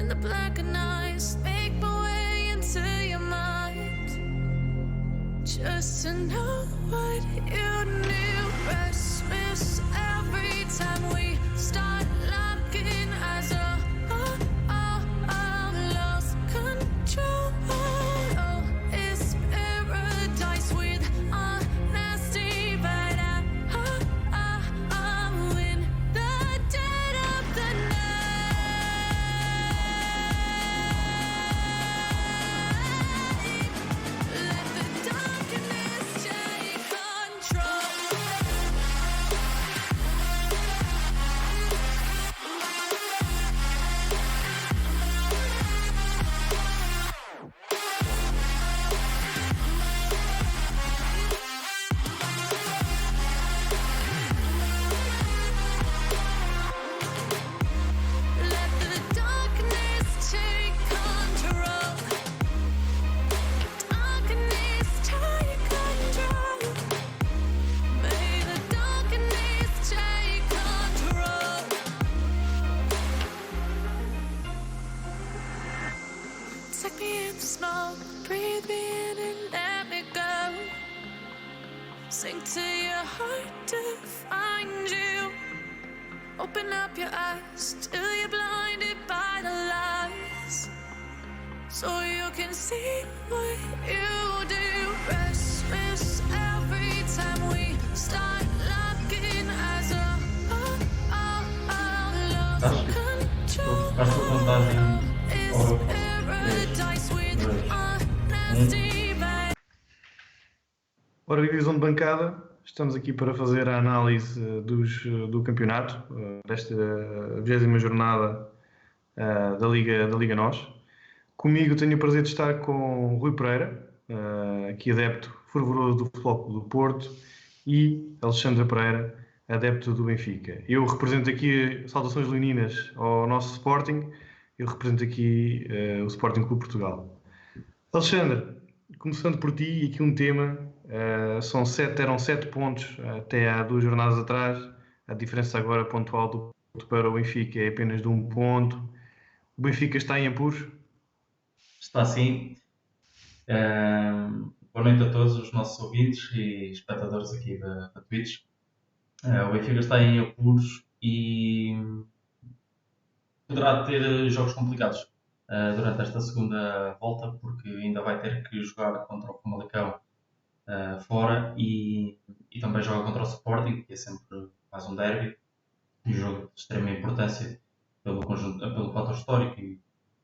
in the blackened eyes, make my way into your mind, just to know what you knew. Restless every time we start locking eyes. Lost control. Oh, it's paradise with a nasty bite. In the dead of the night, let the darkness take control. Let the darkness take control. Darkness take control. May the darkness take control. Take me in the smoke, breathe me in and let me go. Sink to your heart to find you. Open up your eyes till you're blinded by the lies, so you can see what you do. Restless every time we start locking eyes. Lost control. Basta contagem. It's paradise with a nasty bite. Ora, divisão de bancada, estamos aqui para fazer a análise do campeonato, desta 20ª jornada da Liga NOS. Comigo tenho o prazer de estar com Rui Pereira, aqui adepto fervoroso do Futebol Clube do Porto, e Alexandre Pereira, adepto do Benfica. Eu represento aqui, saudações leoninas ao nosso Sporting, eu represento aqui o Sporting Clube Portugal. Alexandre, começando por ti, aqui um tema, eram 7 pontos até há 2 jornadas atrás, a diferença agora pontual do Porto para o Benfica é apenas de 1 ponto. O Benfica está em apuros? Está sim. Boa noite a todos os nossos ouvintes e espectadores aqui da Twitch. O Benfica está em apuros e poderá ter jogos complicados durante esta segunda volta, porque ainda vai ter que jogar contra o Famalicão fora e também joga contra o Sporting, que é sempre mais um derby, um jogo de extrema importância pelo fator histórico e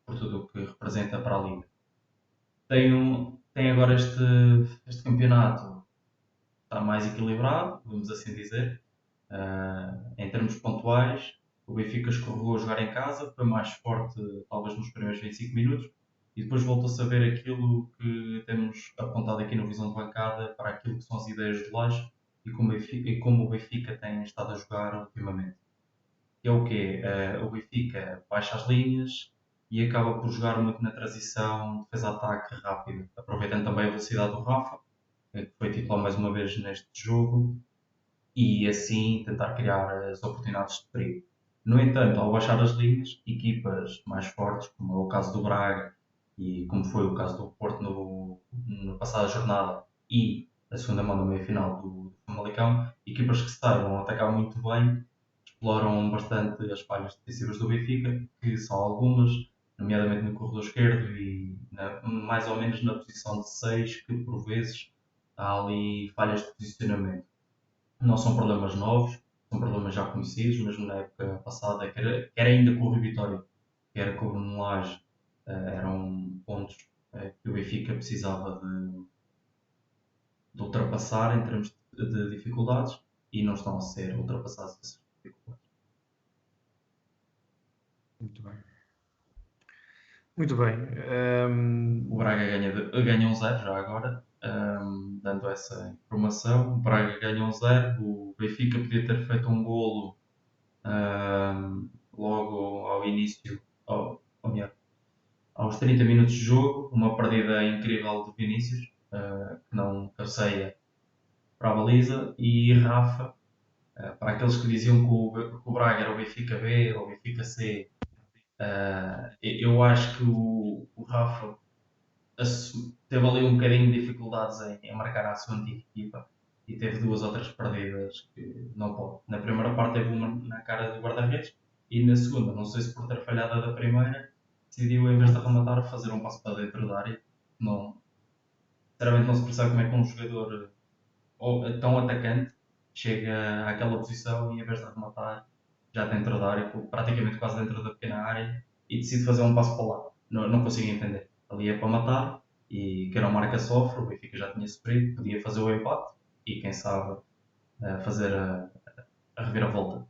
por tudo o que representa para a Liga. Tem agora este campeonato, está mais equilibrado, vamos assim dizer, em termos pontuais. O Benfica escorregou a jogar em casa, foi mais forte talvez nos primeiros 25 minutos e depois voltou-se a ver aquilo que temos apontado aqui no Visão de Bancada para aquilo que são as ideias de Lage e como o Benfica tem estado a jogar ultimamente. Que é o quê? O Benfica baixa as linhas e acaba por jogar muito na transição, defesa-ataque rápido, aproveitando também a velocidade do Rafa, que foi titular mais uma vez neste jogo, e assim tentar criar as oportunidades de perigo. No entanto, ao baixar as linhas, equipas mais fortes, como é o caso do Braga e como foi o caso do Porto na passada jornada e a segunda mão da meia-final do Famalicão, equipas que saibam atacar muito bem, exploram bastante as falhas defensivas do Benfica, que são algumas, nomeadamente no corredor esquerdo e mais ou menos na posição de 6, que por vezes há ali falhas de posicionamento. Não são problemas novos, são problemas já conhecidos, mesmo na época passada, quer ainda com o Rio Vitória, quer com o Bruno Lage, eram pontos que o Benfica precisava de ultrapassar em termos de dificuldades e não estão a ser ultrapassadas essas dificuldades. Muito bem. O Braga ganha 1-0 já agora, dando essa informação. O Braga ganha 1-0, o Benfica podia ter feito um golo logo ao início, aos 30 minutos de jogo, uma perdida incrível de Vinícius, que não cabeceia para a baliza, e Rafa, para aqueles que diziam que o Braga era o Benfica B ou o Benfica C, Eu acho que o Rafa teve ali um bocadinho de dificuldades em marcar a sua antiga equipa e teve 2 ou 3 perdidas que não pode. Na primeira parte teve uma na cara do guarda-redes e na segunda, não sei se por ter falhado a da primeira, decidiu em vez de rematar fazer um passo para dentro da área. Não, sinceramente não se percebe como é que um jogador tão atacante chega àquela posição e em vez de rematar já dentro da área, praticamente quase dentro da pequena área e decide fazer um passo para lá. Não consigo entender. Ali é para matar e quem não marca sofre, o Benfica já tinha sofrido, podia fazer o empate e quem sabe fazer a reviravolta.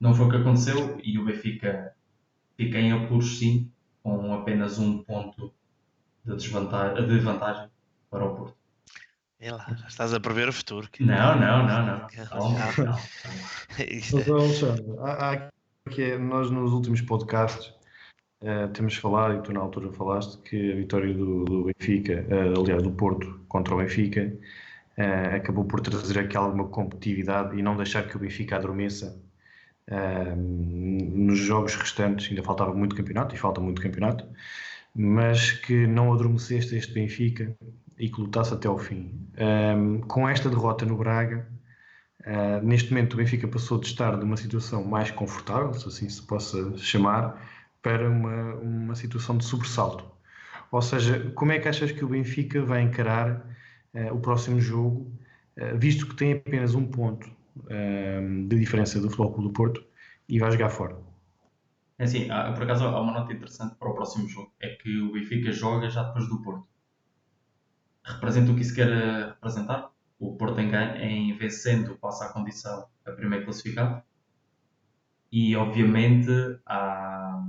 Não foi o que aconteceu e o Benfica fica em apuros sim, com apenas um ponto de vantagem para o Porto. É lá, já estás a prever o futuro. Não. Calma. Mas, Alexandre, nós nos últimos podcasts temos falado, e tu na altura falaste, que a vitória do Benfica, aliás do Porto contra o Benfica, acabou por trazer aqui alguma competitividade e não deixar que o Benfica adormeça nos jogos restantes. Ainda faltava muito campeonato e falta muito campeonato, mas que não adormeceste este Benfica e que lutasse até ao fim. Com esta derrota no Braga, neste momento o Benfica passou de estar de uma situação mais confortável, se assim se possa chamar, para uma situação de sobressalto. Ou seja, como é que achas que o Benfica vai encarar o próximo jogo, visto que tem apenas um ponto de diferença do Futebol Clube do Porto e vai jogar fora? É assim, por acaso há uma nota interessante para o próximo jogo, é que o Benfica joga já depois do Porto. Representa o que isso quer representar. O Porto em vencendo passa à condição a primeiro classificado e obviamente há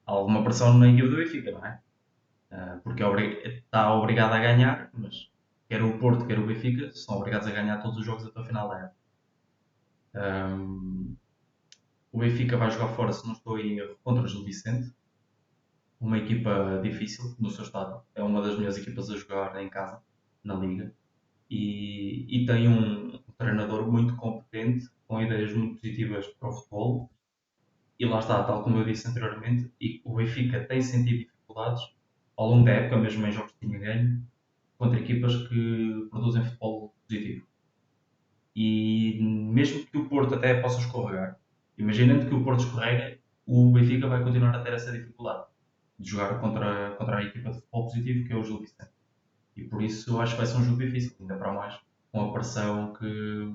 alguma pressão na equipe do Benfica, não é? Porque está obrigado a ganhar, mas quer o Porto, quer o Benfica são obrigados a ganhar todos os jogos até o final da época. O Benfica vai jogar fora, se não estou em erro, contra o Gil Vicente, uma equipa difícil no seu estado, é uma das melhores equipas a jogar em casa, na Liga, e tem um treinador muito competente, com ideias muito positivas para o futebol, e lá está, tal como eu disse anteriormente, e o Benfica tem sentido dificuldades ao longo da época, mesmo em jogos que tinha ganho, contra equipas que produzem futebol positivo. E mesmo que o Porto até possa escorregar, imaginando que o Porto escorrega, o Benfica vai continuar a ter essa dificuldade de jogar contra a equipa de futebol positivo que é o Gil Vicente. E por isso eu acho que vai ser um jogo difícil, ainda para mais com a pressão que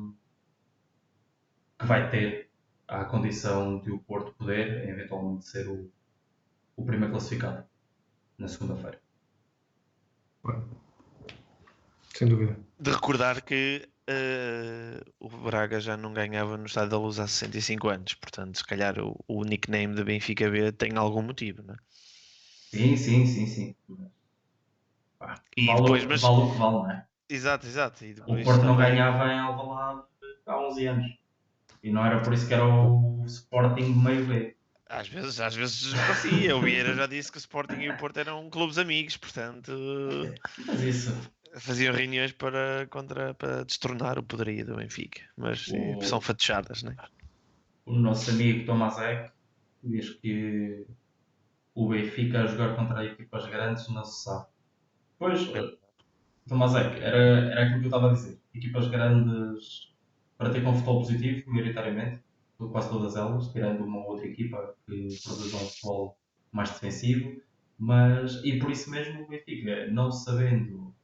vai ter à condição de o Porto poder eventualmente ser o primeiro classificado na segunda-feira. Sem dúvida. De recordar que o Braga já não ganhava no Estádio da Luz há 65 anos, portanto, se calhar o nickname de Benfica B tem algum motivo, não é? Sim. E vale, depois, mas... vale o que vale, não é? Exato. E depois o Porto não também... ganhava em Alvalade há 11 anos. E não era por isso que era o Sporting meio B. Às vezes parecia. O Vieira já disse que o Sporting e o Porto eram clubes amigos, portanto... Mas isso... Faziam reuniões para destronar o poderio do Benfica. Mas são fatichadas, não é? O nosso amigo Tomaszek diz que o Benfica a jogar contra equipas grandes não se sabe. Pois, Tomaszek, era aquilo que eu estava a dizer. Equipas grandes praticam futebol positivo, maioritariamente, quase todas elas, tirando uma outra equipa que produz um futebol mais defensivo. E por isso mesmo o Benfica, não sabendo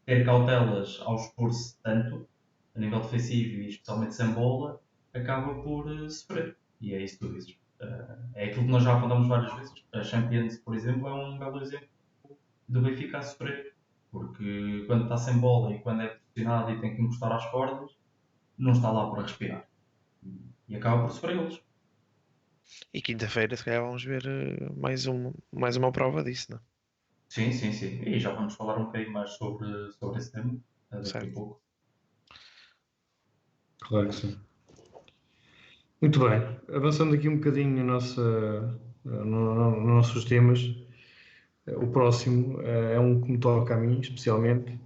ter cautelas ao expor-se tanto a nível defensivo e especialmente sem bola, acaba por sofrer. E é isso que tu dizes. É aquilo que nós já apontamos várias vezes. A Champions, por exemplo, é um belo exemplo do Benfica a sofrer. Porque quando está sem bola e quando é pressionado e tem que encostar às cordas, não está lá para respirar. E acaba por sofrer eles. E quinta-feira, se calhar, vamos ver mais uma prova disso, não é? Sim. E já vamos falar um bocadinho mais sobre esse tema daqui a pouco. Claro que sim. Muito bem. Avançando aqui um bocadinho nos nossos temas, o próximo é um que me toca a mim, especialmente,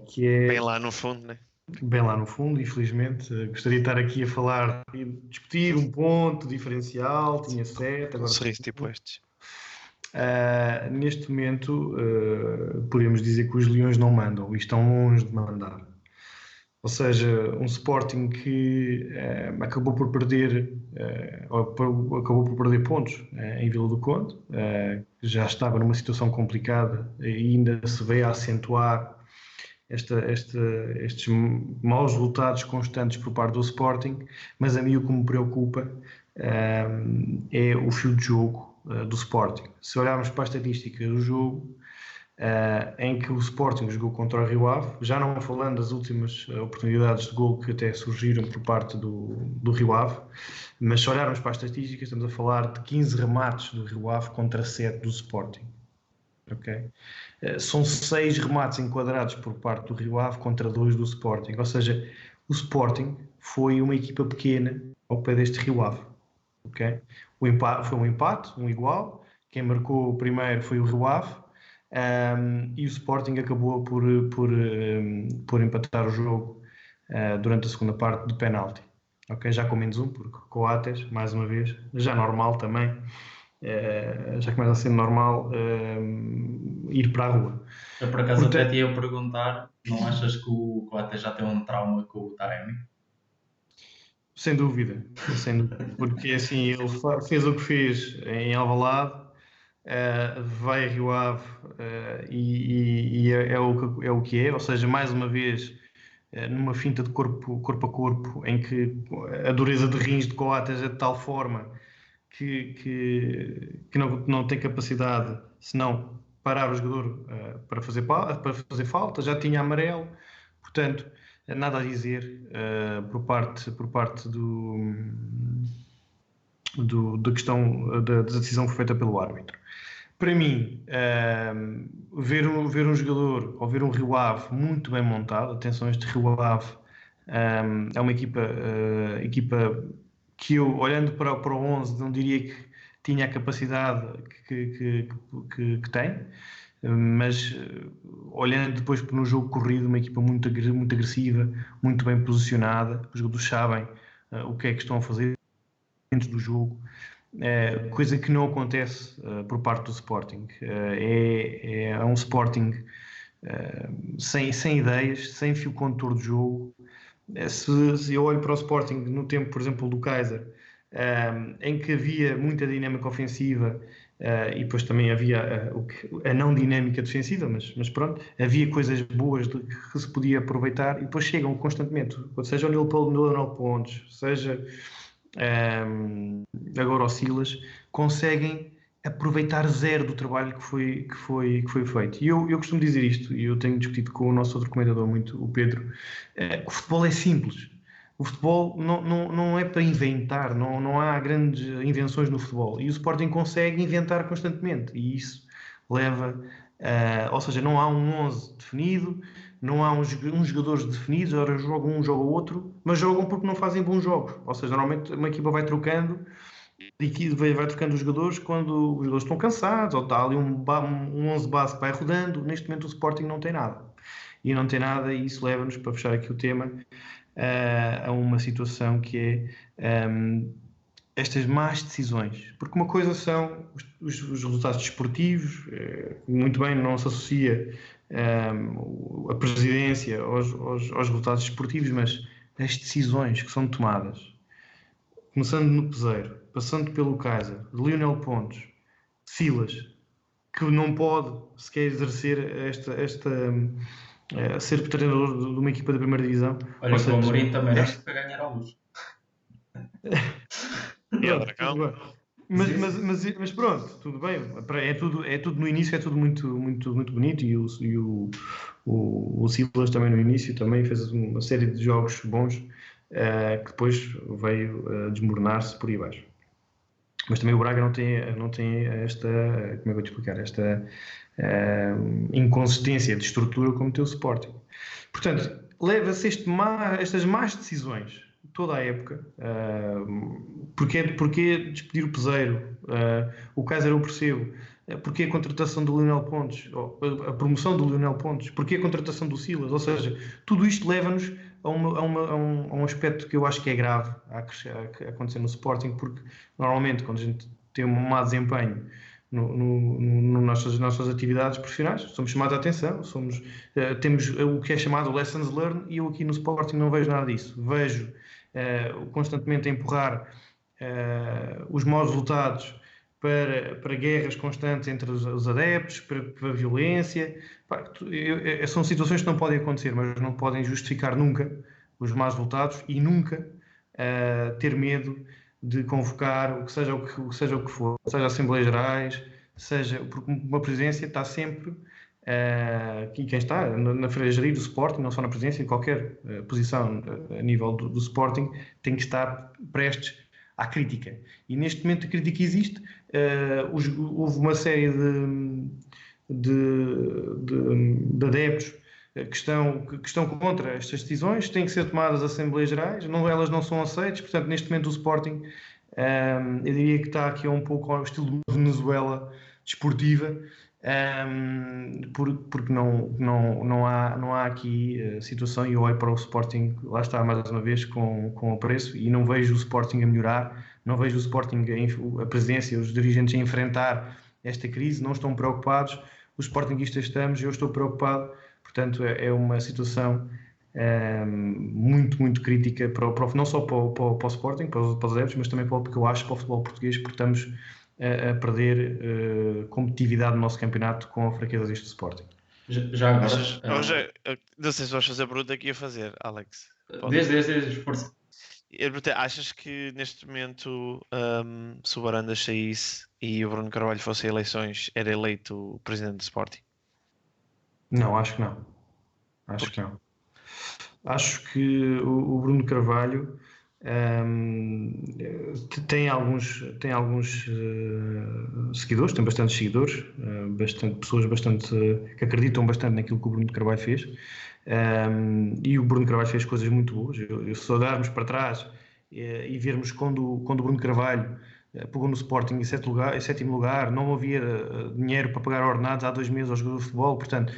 que é... Bem lá no fundo, não é? bem lá no fundo, infelizmente. Gostaria de estar aqui a falar e discutir um ponto diferencial, tinha 7, Com agora sorriso tipo estes. neste momento podemos dizer que os Leões não mandam e estão longe de mandar. Ou seja, um Sporting que acabou por perder acabou por perder pontos em Vila do Conde, que já estava numa situação complicada e ainda se veio a acentuar estes maus resultados constantes por parte do Sporting, mas a mim o que me preocupa é o fio de jogo do Sporting. Se olharmos para a estatística do jogo, em que o Sporting jogou contra o Rio Ave, já não falando das últimas oportunidades de gol que até surgiram por parte do Rio Ave, mas se olharmos para as estatísticas, estamos a falar de 15 remates do Rio Ave contra 7 do Sporting. Okay? São 6 remates enquadrados por parte do Rio Ave contra 2 do Sporting, ou seja, o Sporting foi uma equipa pequena ao pé deste Rio Ave. Okay? Foi um empate, um igual, quem marcou primeiro foi o Rio Ave, e o Sporting acabou por empatar o jogo durante a segunda parte de penalti. Okay? Já com menos um, porque Coates, mais uma vez, já normal também, já começa a ser normal ir para a rua. Eu por acaso até te ia perguntar, não achas que o Coates já tem um trauma com o Taremi? Sem dúvida, porque assim, ele fez o que fez em Alvalade, vai a Rio Ave e é o que é, ou seja, mais uma vez numa finta de corpo a corpo, em que a dureza de rins de Coates é de tal forma que não tem capacidade senão parar o jogador para fazer falta, já tinha amarelo, portanto nada a dizer por parte da questão da decisão que foi feita pelo árbitro. Para mim, ver um jogador ou ver um Rio Ave muito bem montado, atenção, este Rio Ave é uma equipa que eu, olhando para o 11, não diria que tinha a capacidade que tem, mas olhando depois no jogo corrido, uma equipa muito agressiva, muito bem posicionada, os jogadores sabem o que é que estão a fazer dentro do jogo, coisa que não acontece por parte do Sporting. É um Sporting sem ideias, sem fio condutor de jogo. Se eu olho para o Sporting no tempo, por exemplo, do Kaiser, em que havia muita dinâmica ofensiva e depois também havia a não dinâmica defensiva, mas pronto, havia coisas boas que se podia aproveitar e depois chegam constantemente, seja o Leonel Pontes, seja agora o Silas, conseguem aproveitar zero do trabalho que foi feito. E eu costumo dizer isto, e eu tenho discutido com o nosso outro comentador muito, o Pedro, o futebol é simples. O futebol não é para inventar, não há grandes invenções no futebol. E o Sporting consegue inventar constantemente. E isso leva... ou seja, não há um 11 definido, não há uns jogadores definidos, ora jogam um, joga o outro, mas jogam porque não fazem bons jogos. Ou seja, normalmente uma equipa vai trocando os jogadores quando os jogadores estão cansados, ou está ali um 11 base que vai rodando. Neste momento o Sporting não tem nada. E não tem nada, e isso leva-nos, para fechar aqui o tema, a uma situação que é estas más decisões. Porque uma coisa são os resultados desportivos, muito bem, não se associa a presidência aos resultados desportivos, mas as decisões que são tomadas, começando no Peseiro, passando pelo Kaiser, Leonel Pontes, Silas, que não pode sequer exercer ser treinador de uma equipa da primeira divisão. Olha, o Amorim também acho que para ganhar a luz. Mas pronto, tudo bem. É tudo no início, é tudo muito, muito, muito bonito. E o Silas também no início também fez uma série de jogos bons que depois veio desmoronar-se por aí abaixo. Mas também o Braga não tem esta, como é que eu vou te explicar, esta inconsistência de estrutura como tem o Sporting. Portanto, leva-se estas más decisões toda a época. Porquê despedir o Peseiro? O Kaiser eu percebo. Porquê a contratação do Leonel Pontes? A promoção do Leonel Pontes? Porquê a contratação do Silas? Ou seja, tudo isto leva-nos a um aspecto que eu acho que é grave a acontecer no Sporting, porque normalmente quando a gente tem um mau desempenho nas nossas atividades profissionais, somos chamados a atenção, temos o que é chamado lessons learned, e eu aqui no Sporting não vejo nada disso. Vejo constantemente a empurrar os maus resultados para guerras constantes entre os adeptos, para violência. São situações que não podem acontecer, mas não podem justificar nunca os maus resultados e nunca ter medo de convocar seja o que for, seja Assembleias Gerais, porque uma presidência está sempre, e quem está na gerir do Sporting, não só na presidência, em qualquer posição a nível do Sporting, tem que estar prestes à crítica. E neste momento a crítica existe. Houve uma série de adeptos que estão contra estas decisões, têm que ser tomadas Assembleias Gerais, elas não são aceitas. Portanto, neste momento o Sporting, eu diria que está aqui um pouco ao estilo de Venezuela desportiva, porque não há aqui situação, e eu olho para o Sporting, lá está mais uma vez, com apreço, e não vejo o Sporting a melhorar, não vejo o Sporting, a presidência, os dirigentes a enfrentar esta crise, não estão preocupados. Os sportinguistas estamos, eu estou preocupado. Portanto, é uma situação muito, muito crítica, não só para o Sporting, para os adeptos, mas também porque eu acho para o futebol português, porque estamos a perder competitividade no nosso campeonato com a fraqueza deste Sporting. Já agora... não sei se vais fazer a pergunta que ia fazer, Alex. Desde força. Achas que neste momento, se o Varandas saísse e o Bruno Carvalho fosse a eleições, era eleito o presidente do Sporting? Não, acho que não. Acho que não. Acho que o Bruno Carvalho tem alguns seguidores, tem bastantes seguidores, pessoas que acreditam bastante naquilo que o Bruno Carvalho fez, e o Bruno Carvalho fez coisas muito boas. Se olharmos para trás e vermos quando o Bruno Carvalho pegou no Sporting em sétimo lugar, não havia dinheiro para pagar ordenados há 2 meses aos jogadores de futebol. Portanto,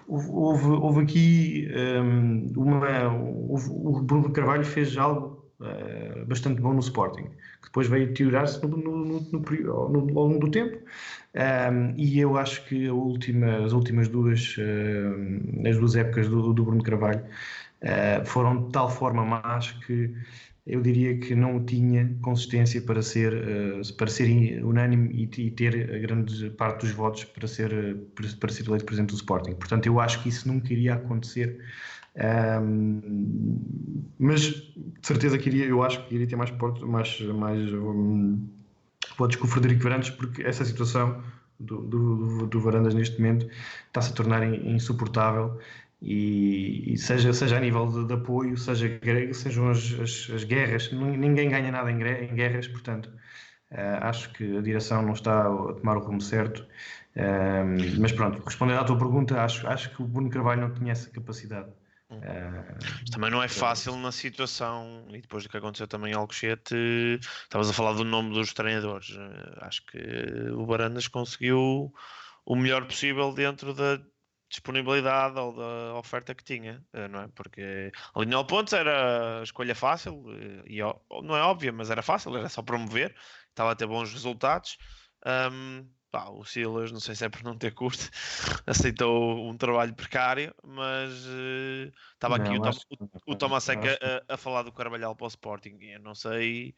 houve aqui o Bruno Carvalho fez algo bastante bom no Sporting, que depois veio deteriorar-se ao longo do tempo, e eu acho que as últimas duas épocas do Bruno Carvalho foram de tal forma más que eu diria que não tinha consistência para ser unânime e ter a grande parte dos votos para ser eleito presidente do Sporting. Portanto, eu acho que isso nunca iria acontecer, mas de certeza que eu acho que iria ter mais votos que o Frederico Varandas, porque essa situação do Varandas neste momento está-se a tornar insuportável. E seja a nível de apoio, sejam as guerras, ninguém ganha nada em guerras. Portanto, acho que a direção não está a tomar o rumo certo, mas pronto, respondendo à tua pergunta, acho que o Bruno Carvalho não tinha essa capacidade. Também não é fácil na situação, e depois do que aconteceu também em Alcochete, estavas a falar do nome dos treinadores. Acho que o Varandas conseguiu o melhor possível dentro da disponibilidade ou da oferta que tinha, não é? Porque a Lionel Pontes era a escolha fácil, e não é óbvia, mas era fácil, era só promover, estava a ter bons resultados. O Silas, não sei se é por não ter curso, aceitou um trabalho precário, mas estava aqui o Tomás Seca a falar do Carvalhal para o Sporting. Eu não sei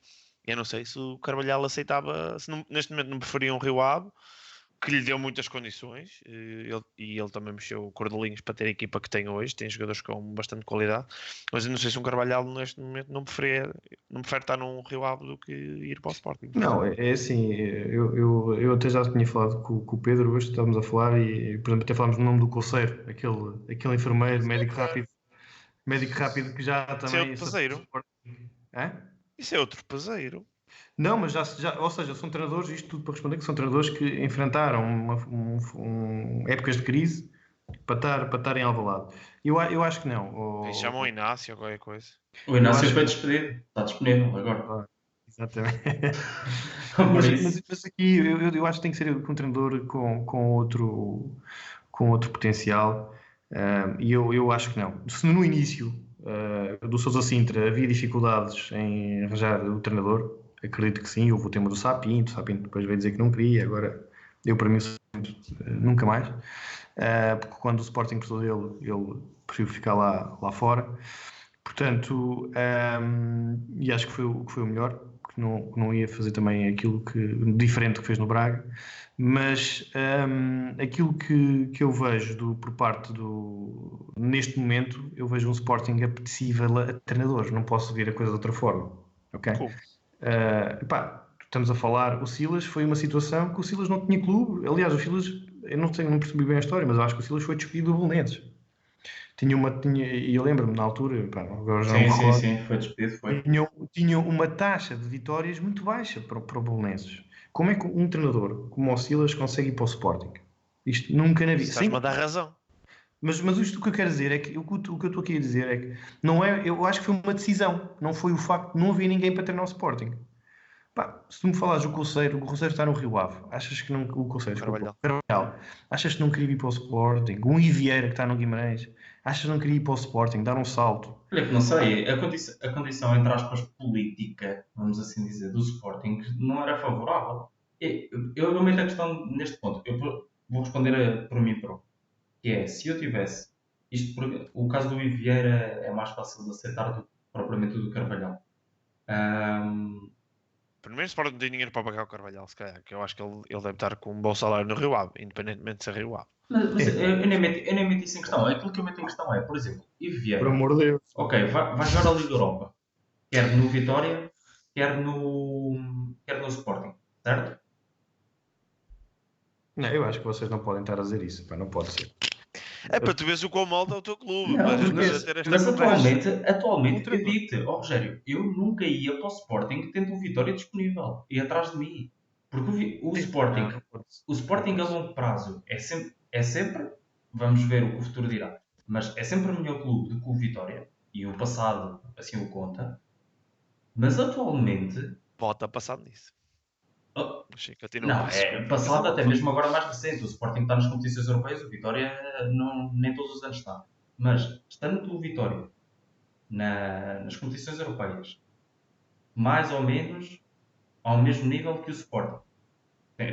se o Carvalhal aceitava, neste momento não preferia um Rio Ave, que lhe deu muitas condições, e ele também mexeu cordelinhos para ter a equipa que tem hoje, tem jogadores com bastante qualidade, mas eu não sei se um Carvalhal neste momento não prefere estar num Rio Ave do que ir para o Sporting. Não, é assim, eu até já tinha falado com o Pedro, hoje estávamos a falar, e por exemplo até falámos do nome do Colseiro, aquele enfermeiro, médico rápido que já também... Isso é outro peseiro. Isso é outro peseiro. Não, mas ou seja, são treinadores, isto tudo para responder, que são treinadores que enfrentaram épocas de crise para estar em Alvalade. Eu acho que não. Chamam o Inácio ou qualquer coisa. O Inácio foi despedido, está disponível agora. Exatamente. mas aqui eu acho que tem que ser um treinador com outro potencial, e eu acho que não. Se no início do Sousa Sintra havia dificuldades em arranjar o treinador. Acredito que sim. Houve o tema do Sapinto. O Sapinto depois veio dizer que não queria. Agora, eu para mim, nunca mais. Porque quando o Sporting precisou dele, ele preferiu ficar lá fora. Portanto, e acho que foi o melhor, que não ia fazer também aquilo diferente que fez no Braga, mas aquilo que eu vejo por parte neste momento, eu vejo um Sporting apetecível a treinadores, não posso ver a coisa de outra forma, ok? Cool. Estamos a falar, o Silas foi uma situação que o Silas não tinha clube, aliás o Silas, eu não percebi bem a história, mas acho que o Silas foi despedido do Belenenses. E eu lembro-me na altura, agora já não me recordo, Sim, foi despedido, foi. tinha uma taxa de vitórias muito baixa para o Belenenses. Como é que um treinador como o Silas consegue ir para o Sporting? Isto nunca na vida. Estás-me a dar razão. Mas isto que eu quero dizer é que o que eu estou aqui a dizer é que não é, eu acho que foi uma decisão, não foi o facto de não haver ninguém para treinar o Sporting. Se tu me falares o Conceiro está no Rio Ave, achas que não, o Conceiro, Carvalhal, achas que não queria ir para o Sporting? Um Ivieira que está no Guimarães, achas que não queria ir para o Sporting, dar um salto? Olha que não sei, a condição, entre aspas, política, vamos assim dizer, do Sporting não era favorável. Eu meto a questão neste ponto, eu vou responder por mim próprio, que é, se eu tivesse, o caso do Ivieira é mais fácil de aceitar do que propriamente do Carvalhal. Primeiro, o Sporting não tem dinheiro para pagar o Carvalhal, se calhar, que eu acho que ele deve estar com um bom salário no Rio Ave, independentemente de ser Rio Ave. Mas eu nem meto isso em questão. Aquilo que eu meto em questão é, por exemplo, Vieira. Por amor de Deus. Ok, vai jogar a Liga Europa. Quer no Vitória, quer no Sporting. Certo? Não, eu acho que vocês não podem estar a dizer isso. Não pode ser. É para tu veres o quão molda o teu clube. Não, mas atualmente eu digo-te, Rogério, eu nunca ia para o Sporting tendo o Vitória disponível e atrás de mim. Porque o Sporting a longo prazo é sempre, vamos ver o que o futuro dirá, mas é sempre o melhor clube do que o Vitória, e o passado assim o conta, mas atualmente... Volta passado nisso. Não, é passado até mesmo agora mais recente. O Sporting está nas competições europeias, o Vitória nem todos os anos está. Mas, estando o Vitória nas competições europeias, mais ou menos ao mesmo nível que o Sporting.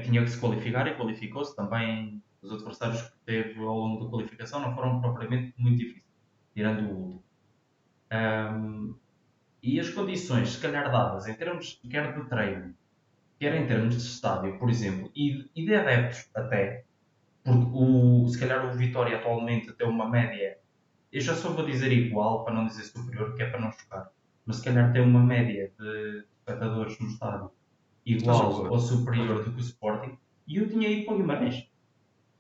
Tinha que se qualificar e qualificou-se também. Os adversários que teve ao longo da qualificação não foram propriamente muito difíceis, tirando o último. E as condições, se calhar dadas, em termos quer de treino, quer em termos de estádio, por exemplo, e de adeptos até, porque se calhar o Vitória atualmente tem uma média, eu já só vou dizer igual, para não dizer superior, que é para não chocar, mas se calhar tem uma média de espectadores no estádio igual ou superior do que o Sporting, e eu tinha ido para o Guimarães,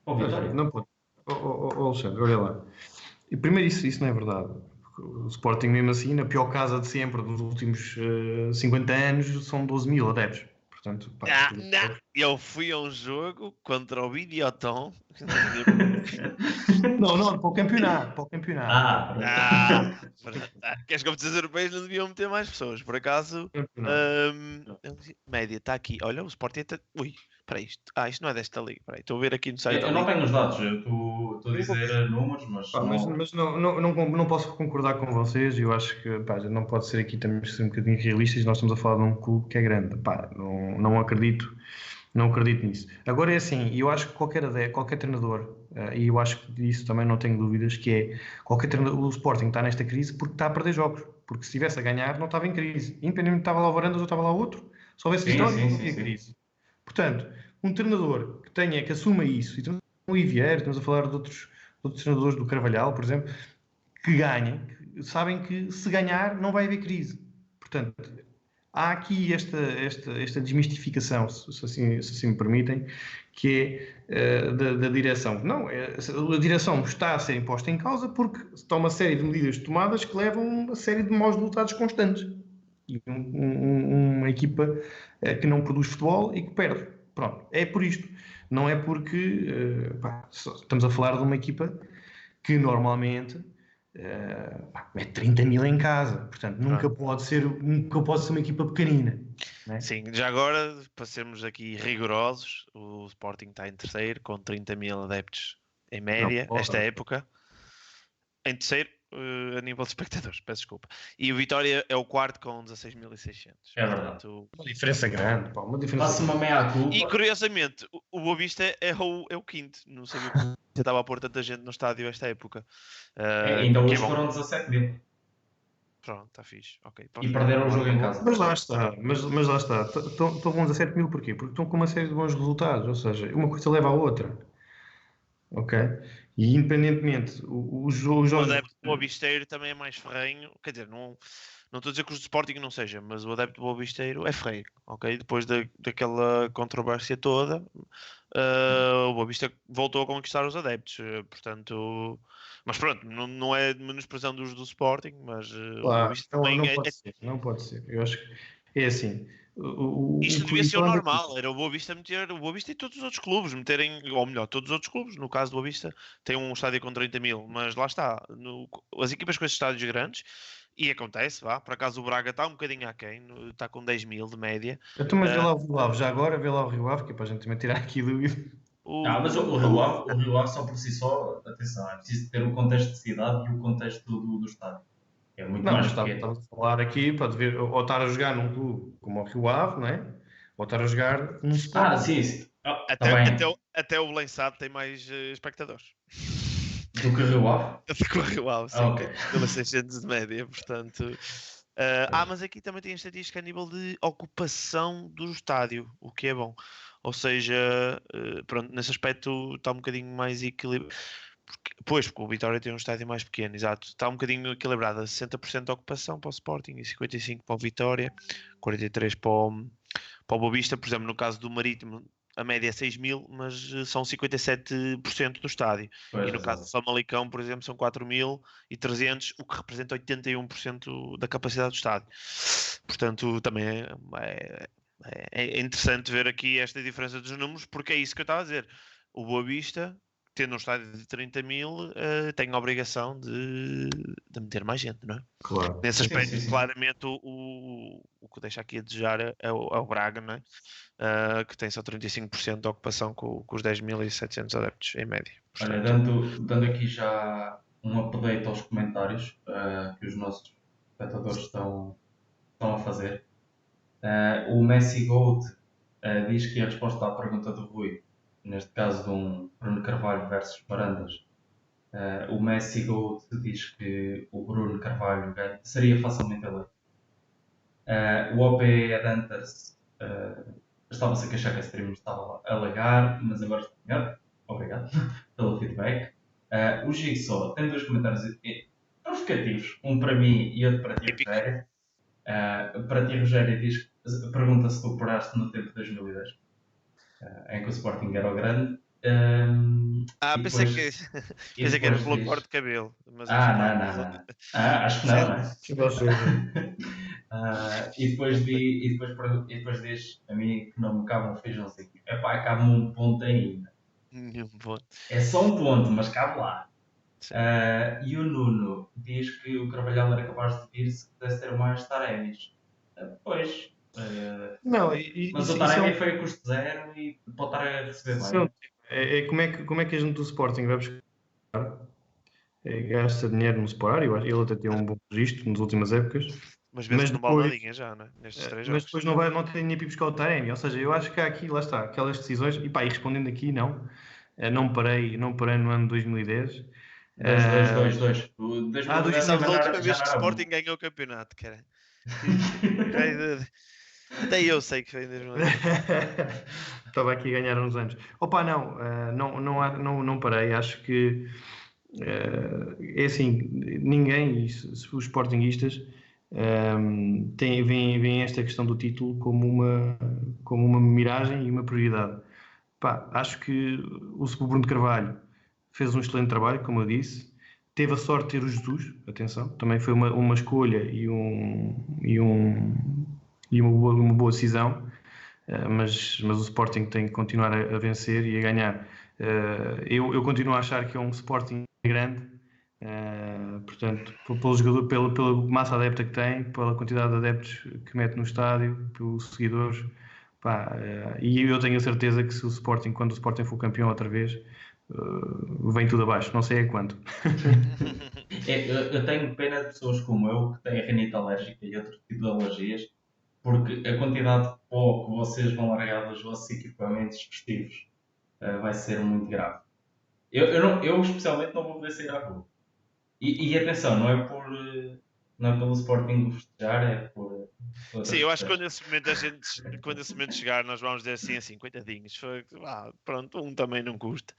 para o Vitória. Não pode. Alexandre, olha lá. E primeiro isso não é verdade. O Sporting mesmo assim, na pior casa de sempre, dos últimos 50 anos, são 12 mil adeptos. Portanto, não. Eu fui a um jogo contra o Videoton. não, para o campeonato. Que as competições europeias não deviam meter mais pessoas. Por acaso, média está aqui. Olha, o Sporting está... Ui, para isto. Isto não é desta liga. Estou a ver aqui no site. Eu não tenho os dados, eu estou a dizer números, mas não posso concordar com vocês. Eu acho que não pode ser aqui, temos que ser um bocadinho realistas. Nós estamos a falar de um clube que é grande. Não acredito nisso. Agora é assim, eu acho que qualquer treinador, e eu acho que disso também não tenho dúvidas, que é qualquer treinador, o Sporting está nesta crise porque está a perder jogos. Porque se estivesse a ganhar, não estava em crise. Independente de estava lá o Varandas ou estava lá outro, se houvesse vitória, não havia crise. Portanto, um treinador que assuma isso, e temos o Ivieira, estamos a falar de outros treinadores, do Carvalhal, por exemplo, que ganhem, sabem que se ganhar não vai haver crise. Portanto, há aqui esta desmistificação, se assim me permitem, que é da direção. Não, a direção está a ser imposta em causa porque está uma série de medidas tomadas que levam a uma série de maus resultados constantes. E uma equipa que não produz futebol e que perde. Pronto, é por isto. Não é porque estamos a falar de uma equipa que normalmente mete 30 mil em casa. Portanto, nunca pode ser uma equipa pequenina. Né? Sim, já agora, para sermos aqui rigorosos, o Sporting está em terceiro, com 30 mil adeptos em média, esta época. Em terceiro, a nível de espectadores, peço desculpa. E o Vitória é o quarto com 16.600. É verdade. Portanto, Uma diferença grande, pá, uma diferença Faço uma meia-culpa. e curiosamente, o Boa Vista é o quinto. Não sabia que você estava a pôr tanta gente no estádio esta época. Ainda que é hoje bom. foram 17 mil. Pronto, está fixe. Ok. E perderam o jogo em casa. Mas lá está, mas lá está. Estão com 17 mil porquê? Porque estão com uma série de bons resultados, ou seja, uma coisa leva à outra. Ok? E independentemente, os O jogos. adepto do Boa Visteiro também é mais ferrenho. Quer dizer, não estou a dizer que os do Sporting não sejam, mas o adepto do Boa Visteiro é ferrenho. Ok? Depois daquela controvérsia toda, o Boa Vista voltou a conquistar os adeptos. Portanto, mas pronto, não é menosprezão dos do Sporting, mas o Boa Claro, Vista também não pode ser, não pode ser. Eu acho que é assim. Isto devia ser o falando normal, era o Boa Vista meter o Boa Vista e todos os outros clubes meterem, ou melhor, todos os outros clubes, no caso do Boa Vista, tem um estádio com 30 mil, mas lá está, as equipas com esses estádios grandes, e acontece, vá, por acaso o Braga está um bocadinho aquém, está com 10 mil de média. Então, mas vê lá o Rio Ave, já agora vê lá o Rio Ave, que é para a gente também tirar aqui dúvida. Mas o Rio Ave só por si só, atenção, é preciso ter o contexto de cidade e o contexto do estádio. É muito Não, mais mas pequeno. estamos a falar aqui, pode ver, ou estar a jogar num clube como o Rio Ave, não é? Ou estar a jogar num Sporting. Sim. Até o Belém-Sado tem mais espectadores. Do que o Rio Ave? Do que o Rio Ave, sim, Ok. pela 600 de média, portanto... mas aqui também tem estatística a nível de ocupação do estádio, o que é bom. Ou seja, pronto, nesse aspecto está um bocadinho mais equilibrado. Porque o Vitória tem um estádio mais pequeno, exato. Está um bocadinho equilibrado, 60% de ocupação para o Sporting e 55% para o Vitória, 43% para o Boa Vista. Por exemplo, no caso do Marítimo, a média é 6 mil, mas são 57% do estádio. Pois, E no caso do Famalicão, por exemplo, são 4.300, o que representa 81% da capacidade do estádio. Portanto, também é interessante ver aqui esta diferença dos números, porque é isso que eu estava a dizer. O Boa Vista, tendo um estádio de 30 mil, tem a obrigação de meter mais gente, não é? Claro. Nesse aspecto, sim. claramente, o que deixa aqui a desejar é o Braga, não é? Que tem só 35% de ocupação com os 10.700 adeptos em média. Olha, dando aqui já um update aos comentários que os nossos espectadores estão a fazer. O Messi Gold diz que a resposta à pergunta do Rui, neste caso de um Bruno Carvalho versus Varandas, o Messi Gold diz que o Bruno Carvalho seria facilmente eleito. O OP Adanters estava-se a queixar que a stream estava a lagar, mas agora está melhor. Obrigado pelo feedback. O Jigsaw tem dois comentários provocativos, um para mim e outro para ti, Rogério. Para ti, Rogério, pergunta se tu operaste no tempo de 2010, em que o Sporting era o grande. Pensei que era pelo corte de cabelo. Mas não. Acho que não, não é? E depois diz a mim que não me cabe um feijão seco. Cabe-me um ponto ainda. É só um ponto, mas cabe lá. E o Nuno diz que o Carvalhal era capaz de vir se quisesse ter mais Taremis. Pois. Mas o Taremi foi a custo zero e pode estar a receber mais. Como é que a gente do Sporting vai buscar? Gasta dinheiro no Sporting, ele até tem um bom registro nas últimas épocas. Mas vezes não vale nadinha já, não é? Nestes 3 jogos. Mas depois não tem dinheiro para ir buscar o Taremi. Ou seja, eu acho que há aqui, lá está, aquelas decisões. E respondendo aqui, não parei no ano 2010. 2. Sabes a última vez que o Sporting ganhou o campeonato, cara? Até eu sei que foi em 2010. Estava aqui a ganhar uns anos. Não parei. Acho que é assim, ninguém, os sportinguistas, veem esta questão do título como uma miragem e uma prioridade. Acho que o Bruno Carvalho fez um excelente trabalho, como eu disse. Teve a sorte de ter o Jesus, atenção, também foi uma escolha e uma boa decisão, mas o Sporting tem que continuar a vencer e a ganhar. Eu continuo a achar que é um Sporting grande, portanto, pelo jogador, pela massa adepta que tem, pela quantidade de adeptos que mete no estádio, pelos seguidores, e eu tenho a certeza que quando o Sporting for campeão outra vez, vem tudo abaixo, não sei a quanto. Eu tenho pena de pessoas como eu que têm rinite alérgica e outro tipo de alergias, porque a quantidade de pó que vocês vão largar dos vossos equipamentos festivos vai ser muito grave. Eu especialmente não vou poder sair à rua. E atenção, não é pelo Sporting festejar, é por Sim, outras eu acho que questões. quando esse momento chegar, nós vamos dizer assim, coitadinhos, pronto, um também não custa.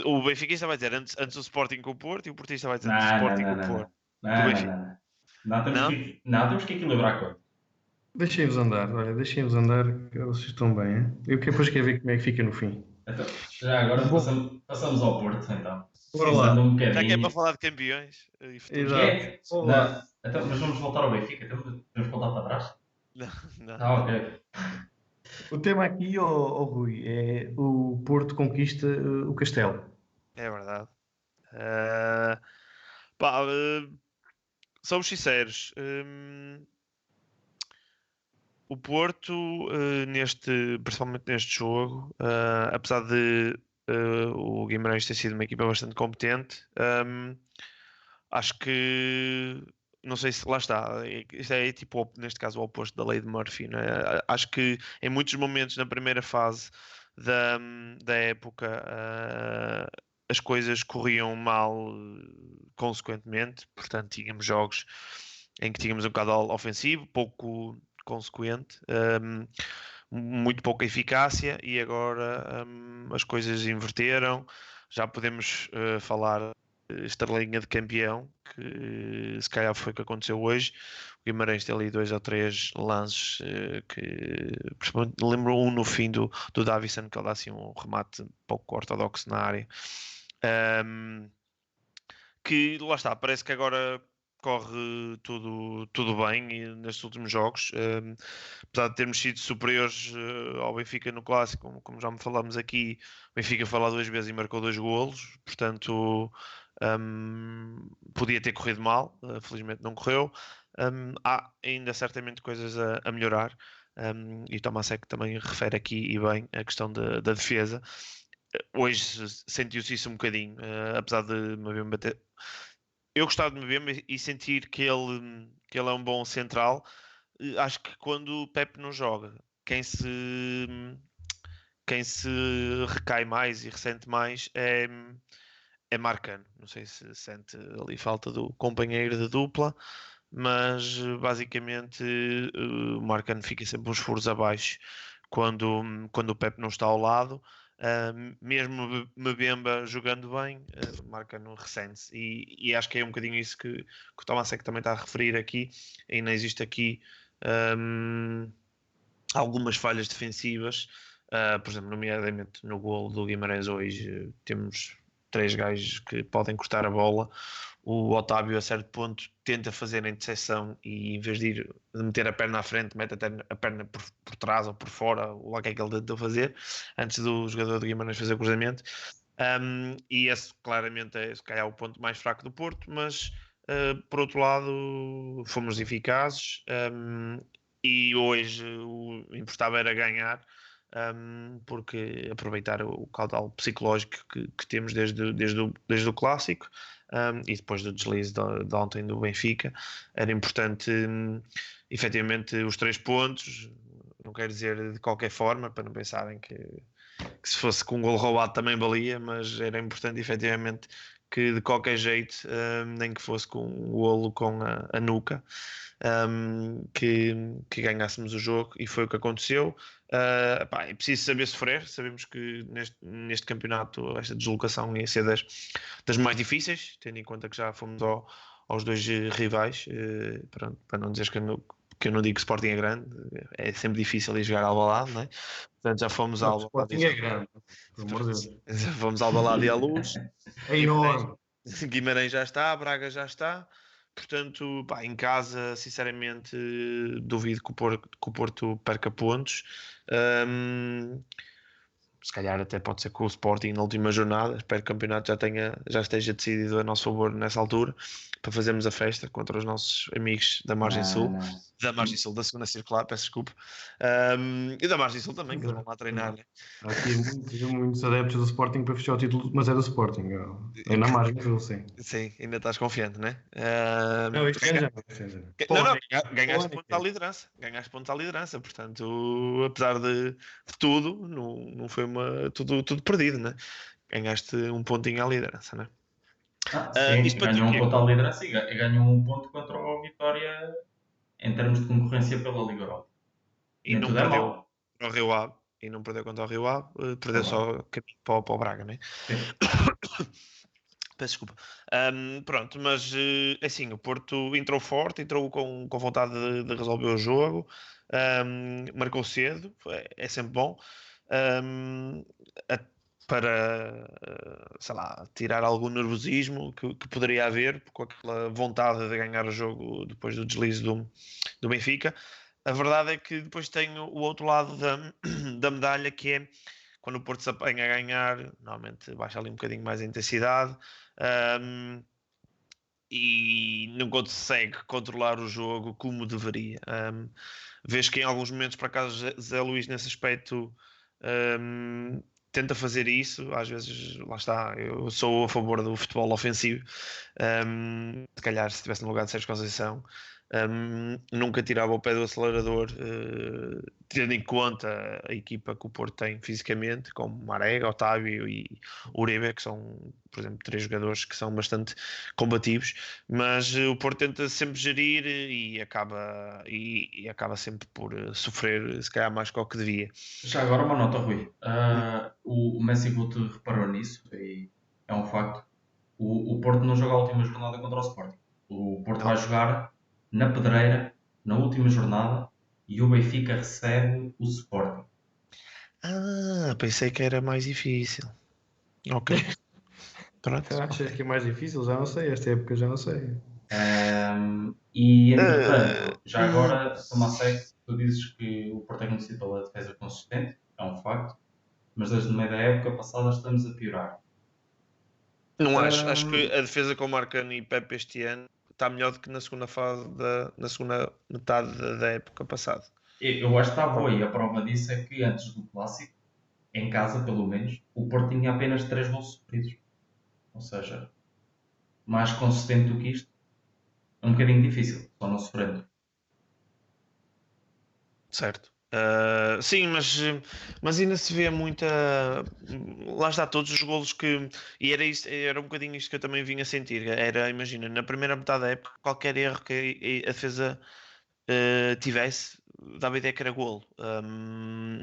O Benfiquista vai dizer antes o Sporting com o Porto e o Portista vai dizer antes o Não, não, Sporting com não, o não, Porto. não. Com o Não, não, Benfica. não, não. Não, Não? temos que equilibrar a coisa. Deixem-vos andar, olha, deixem-vos andar, que vocês estão bem, hein? Eu depois quero ver como é que fica no fim. Então, já agora Bom, passamos ao Porto, então. bora Cinzando lá. um Já que é para bocadinho. falar de campeões e futuros Exato. campeões. É? Vamos lá. Não. Então, mas vamos voltar ao Benfica? Então, vamos voltar para trás? Não, não, Ah, não. ok. O tema aqui, Rui, é o Porto conquista o Castelo. É verdade. Ah, pá, somos sinceros. O Porto, principalmente neste jogo, apesar de o Guimarães ter sido uma equipa bastante competente, acho que não sei se lá está. Isto é tipo, neste caso, o oposto da lei de Murphy, né? Acho que em muitos momentos na primeira fase da época as coisas corriam mal consequentemente, portanto, tínhamos jogos em que tínhamos um bocado ofensivo, pouco consequente, muito pouca eficácia, e agora as coisas inverteram. Já podemos falar estrelinha de campeão, que se calhar foi o que aconteceu hoje. O Guimarães tem ali 2 ou 3 lances que principalmente lembro um no fim do Davison, que ele dá assim um remate pouco ortodoxo na área. Que lá está, parece que agora corre tudo bem nestes últimos jogos. Apesar de termos sido superiores ao Benfica no clássico, como já me falamos aqui, o Benfica foi lá 2 vezes e marcou 2 golos, portanto podia ter corrido mal, felizmente não correu. Há ainda certamente coisas a melhorar, e o Tomasek também refere aqui e bem a questão da defesa. Hoje sentiu-se isso um bocadinho, apesar de Mbemba ter... Eu gostava de Mbemba e sentir que ele é um bom central. Acho que quando o Pepe não joga, quem se recai mais e ressente mais é Marcano. Não sei se sente ali falta do companheiro de dupla, mas basicamente o Marcano fica sempre uns furos abaixo quando o Pepe não está ao lado. Mesmo Mbemba jogando bem, Marcano ressente-se, e acho que é um bocadinho isso que o Tomasek também está a referir aqui. Ainda existe aqui algumas falhas defensivas, por exemplo, nomeadamente no golo do Guimarães hoje, temos 3 gajos que podem cortar a bola. O Otávio, a certo ponto, tenta fazer a interseção e, em vez de meter a perna à frente, mete até a perna por trás ou por fora, o que é que ele tentou fazer, antes do jogador de Guimarães fazer o cruzamento. E esse claramente é, se calhar, o ponto mais fraco do Porto, mas por outro lado, fomos eficazes. E hoje o importava era ganhar, porque aproveitar o caudal psicológico que temos desde o clássico, e depois do deslize de ontem do Benfica, era importante efetivamente os 3 pontos. Não quero dizer de qualquer forma, para não pensarem que se fosse com um golo roubado também valia, mas era importante efetivamente que de qualquer jeito, nem que fosse com um golo com a nuca, que ganhássemos o jogo, e foi o que aconteceu. É preciso saber sofrer. Sabemos que neste campeonato esta deslocação ia ser das mais difíceis, tendo em conta que já fomos aos 2 rivais. Pronto, para não dizer que eu não digo que Sporting é grande, é sempre difícil ir jogar ao Alvalade, não é? Portanto, já fomos ao O Sporting é grande, pelo amor de Deus. Já fomos ao Alvalade e à Luz. É enorme. Guimarães já está, Braga já está. Portanto, em casa, sinceramente, duvido que o Porto perca pontos. se calhar até pode ser com o Sporting na última jornada. Espero que o campeonato já esteja decidido a nosso favor nessa altura, para fazermos a festa contra os nossos amigos da Margem Sul. Da Margem Sul, da segunda circular, peço desculpa. E da Margem Sul também, que eles vão lá treinar. Né? Há aqui muitos adeptos do Sporting para fechar o título, mas é do Sporting. É na margem Sul, sim. Sim, ainda estás confiante, né? Não, isto já. Ganhaste pontos à liderança. Ganhaste pontos à liderança, portanto, apesar de tudo, não foi tudo perdido, né? Ganhaste um pontinho à liderança, né? Sim, ganhou um ponto à liderança e ganhou um ponto contra o Vitória em termos de concorrência pela Liga Europa. E não perdeu contra o Rio Ave. E não perdeu contra o Rio Ave, perdeu só caminho para o Braga, né? Peço desculpa. Pronto, mas assim, o Porto entrou forte, entrou com vontade de resolver o jogo, marcou cedo, é sempre bom. Para, sei lá, tirar algum nervosismo que poderia haver com aquela vontade de ganhar o jogo depois do deslize do Benfica. A verdade é que depois tem o outro lado da medalha, que é quando o Porto se apanha a ganhar, normalmente baixa ali um bocadinho mais a intensidade e não consegue controlar o jogo como deveria. Vês que em alguns momentos, por acaso, Zé Luís nesse aspecto tenta fazer isso, às vezes, lá está, eu sou a favor do futebol ofensivo, se calhar se estivesse no lugar de Sérgio Conceição, nunca tirava o pé do acelerador, tendo em conta a equipa que o Porto tem fisicamente, como Marega, Otávio e Uribe, que são, por exemplo, 3 jogadores que são bastante combativos, mas o Porto tenta sempre gerir e acaba sempre por sofrer, se calhar mais que o que devia. Já agora uma nota, Rui. O Messi Guto reparou nisso e é um facto. O Porto não joga a última jornada contra o Sporting. O Porto vai jogar na Pedreira, na última jornada, e o Benfica recebe o Sporting. Pensei que era mais difícil. Ok. Pronto. Achas que é mais difícil? Já não sei, esta época já não sei. E entretanto, já agora, toma a sério, tu dizes que o Porto é conhecido pela defesa consistente, é um facto, mas desde o meio da época passada estamos a piorar. Não acho. Acho que a defesa com Marcano e Pepe este ano está melhor do que na segunda fase, na segunda metade da época passada. Eu acho que está boa, e a prova disso é que antes do Clássico, em casa pelo menos, o Porto tinha apenas 3 gols sofridos. Ou seja, mais consistente do que isto, é um bocadinho difícil, só não sofrendo. Certo. Sim, mas ainda se vê muita. Lá está, todos os golos que. E era um bocadinho isto que eu também vinha sentir. Imagina, na primeira metade da época, qualquer erro que a defesa tivesse, dava a ideia que era golo.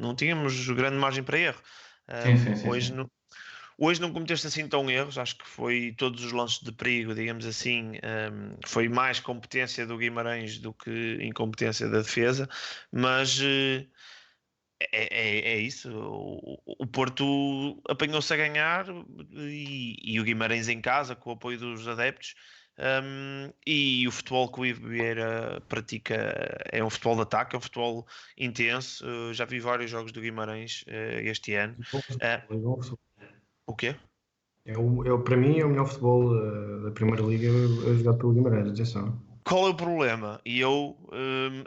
Não tínhamos grande margem para erro. Sim. Hoje não cometeste assim tão erros, acho que foi todos os lances de perigo, digamos assim, foi mais competência do Guimarães do que incompetência da defesa, mas é isso, o Porto apanhou-se a ganhar e o Guimarães em casa, com o apoio dos adeptos, e o futebol que o Ivo Vieira pratica é um futebol de ataque, é um futebol intenso. Já vi vários jogos do Guimarães este ano. O quê? Para mim é o melhor futebol da Primeira Liga a jogar pelo Guimarães, atenção. Qual é o problema? E eu,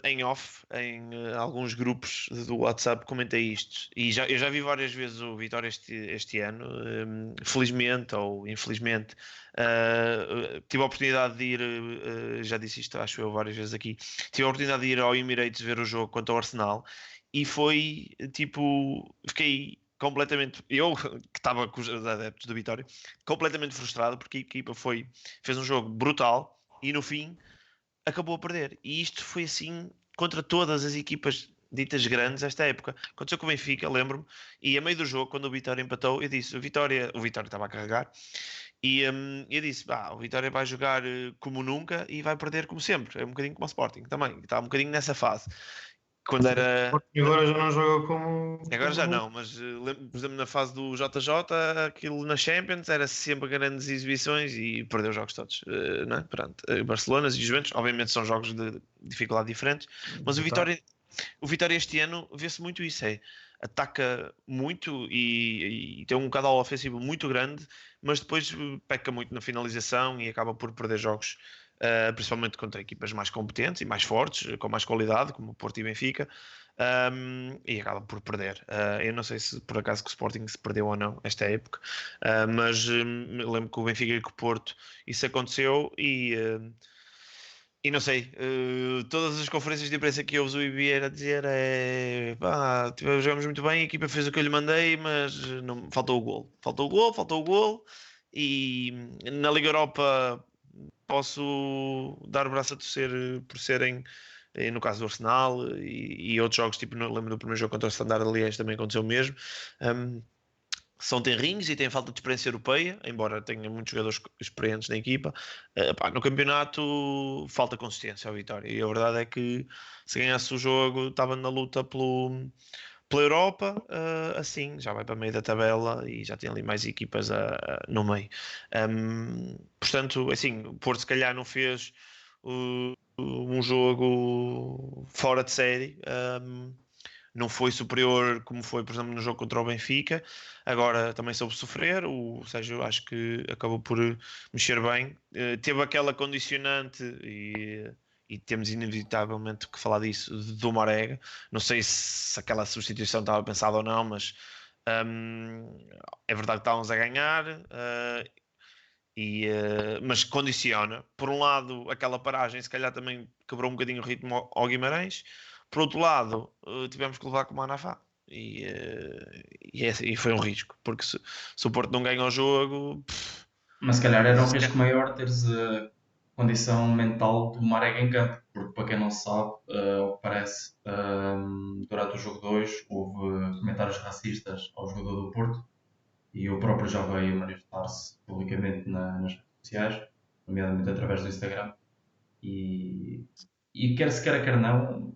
em off, em alguns grupos do WhatsApp, comentei isto. E eu já vi várias vezes o Vitória este ano, felizmente ou infelizmente. Tive a oportunidade de ir, já disse isto, acho eu, várias vezes aqui. Tive a oportunidade de ir ao Emirates ver o jogo contra o Arsenal e foi tipo. Fiquei completamente, eu que estava com os adeptos do Vitória, completamente frustrado porque a equipa fez um jogo brutal e no fim acabou a perder. E isto foi assim contra todas as equipas ditas grandes esta época. Aconteceu com o Benfica, lembro-me, e a meio do jogo, quando o Vitória empatou, eu disse, o Vitória estava a carregar, e eu disse, o Vitória vai jogar como nunca e vai perder como sempre. É um bocadinho como o Sporting também, está um bocadinho nessa fase. Quando era... Agora já não joga como... Agora já não, mas lembro-me na fase do JJ, aquilo na Champions era sempre grandes exibições e perdeu os jogos todos, não é? Pronto, Barcelona e Juventus, obviamente são jogos de dificuldade diferentes, mas o Vitória o Vitória este ano vê-se muito isso, ataca muito e tem um caudal ofensivo muito grande, mas depois peca muito na finalização e acaba por perder jogos, principalmente contra equipas mais competentes e mais fortes, com mais qualidade, como o Porto e Benfica, e acaba por perder. Eu não sei se por acaso que o Sporting se perdeu ou não esta época, mas lembro que o Benfica e que o Porto isso aconteceu e não sei, todas as conferências de imprensa que eu ouvi o Ibier a dizer jogamos muito bem, a equipa fez o que eu lhe mandei, mas não, faltou o gol, e na Liga Europa posso dar o braço a torcer por serem, no caso do Arsenal e outros jogos, tipo, não lembro do primeiro jogo contra o Standard, aliás, também aconteceu o mesmo. São tenrinhos e têm falta de experiência europeia, embora tenha muitos jogadores experientes na equipa. No campeonato falta consistência ao Vitória. E a verdade é que se ganhasse o jogo, estava na luta pela Europa, assim, já vai para meio da tabela e já tem ali mais equipas no meio. Portanto, assim, o Porto se calhar não fez um jogo fora de série. Não foi superior como foi, por exemplo, no jogo contra o Benfica. Agora também soube sofrer. O Sérgio acho que acabou por mexer bem. Teve aquela condicionante e temos inevitavelmente que falar disso do Marega. Não sei se aquela substituição estava pensada ou não, mas é verdade que estávamos a ganhar. Mas condiciona. Por um lado, aquela paragem se calhar também quebrou um bocadinho o ritmo ao Guimarães. Por outro lado, tivemos que levar com o Manafá e foi um risco, porque se o Porto não ganha o jogo... Mas se calhar era um risco maior teres a condição mental do Marega em campo, porque para quem não sabe, ao que parece, durante o jogo 2 houve comentários racistas ao jogador do Porto e o próprio já veio manifestar-se publicamente nas redes sociais, nomeadamente através do Instagram, e quer se queira, quer não,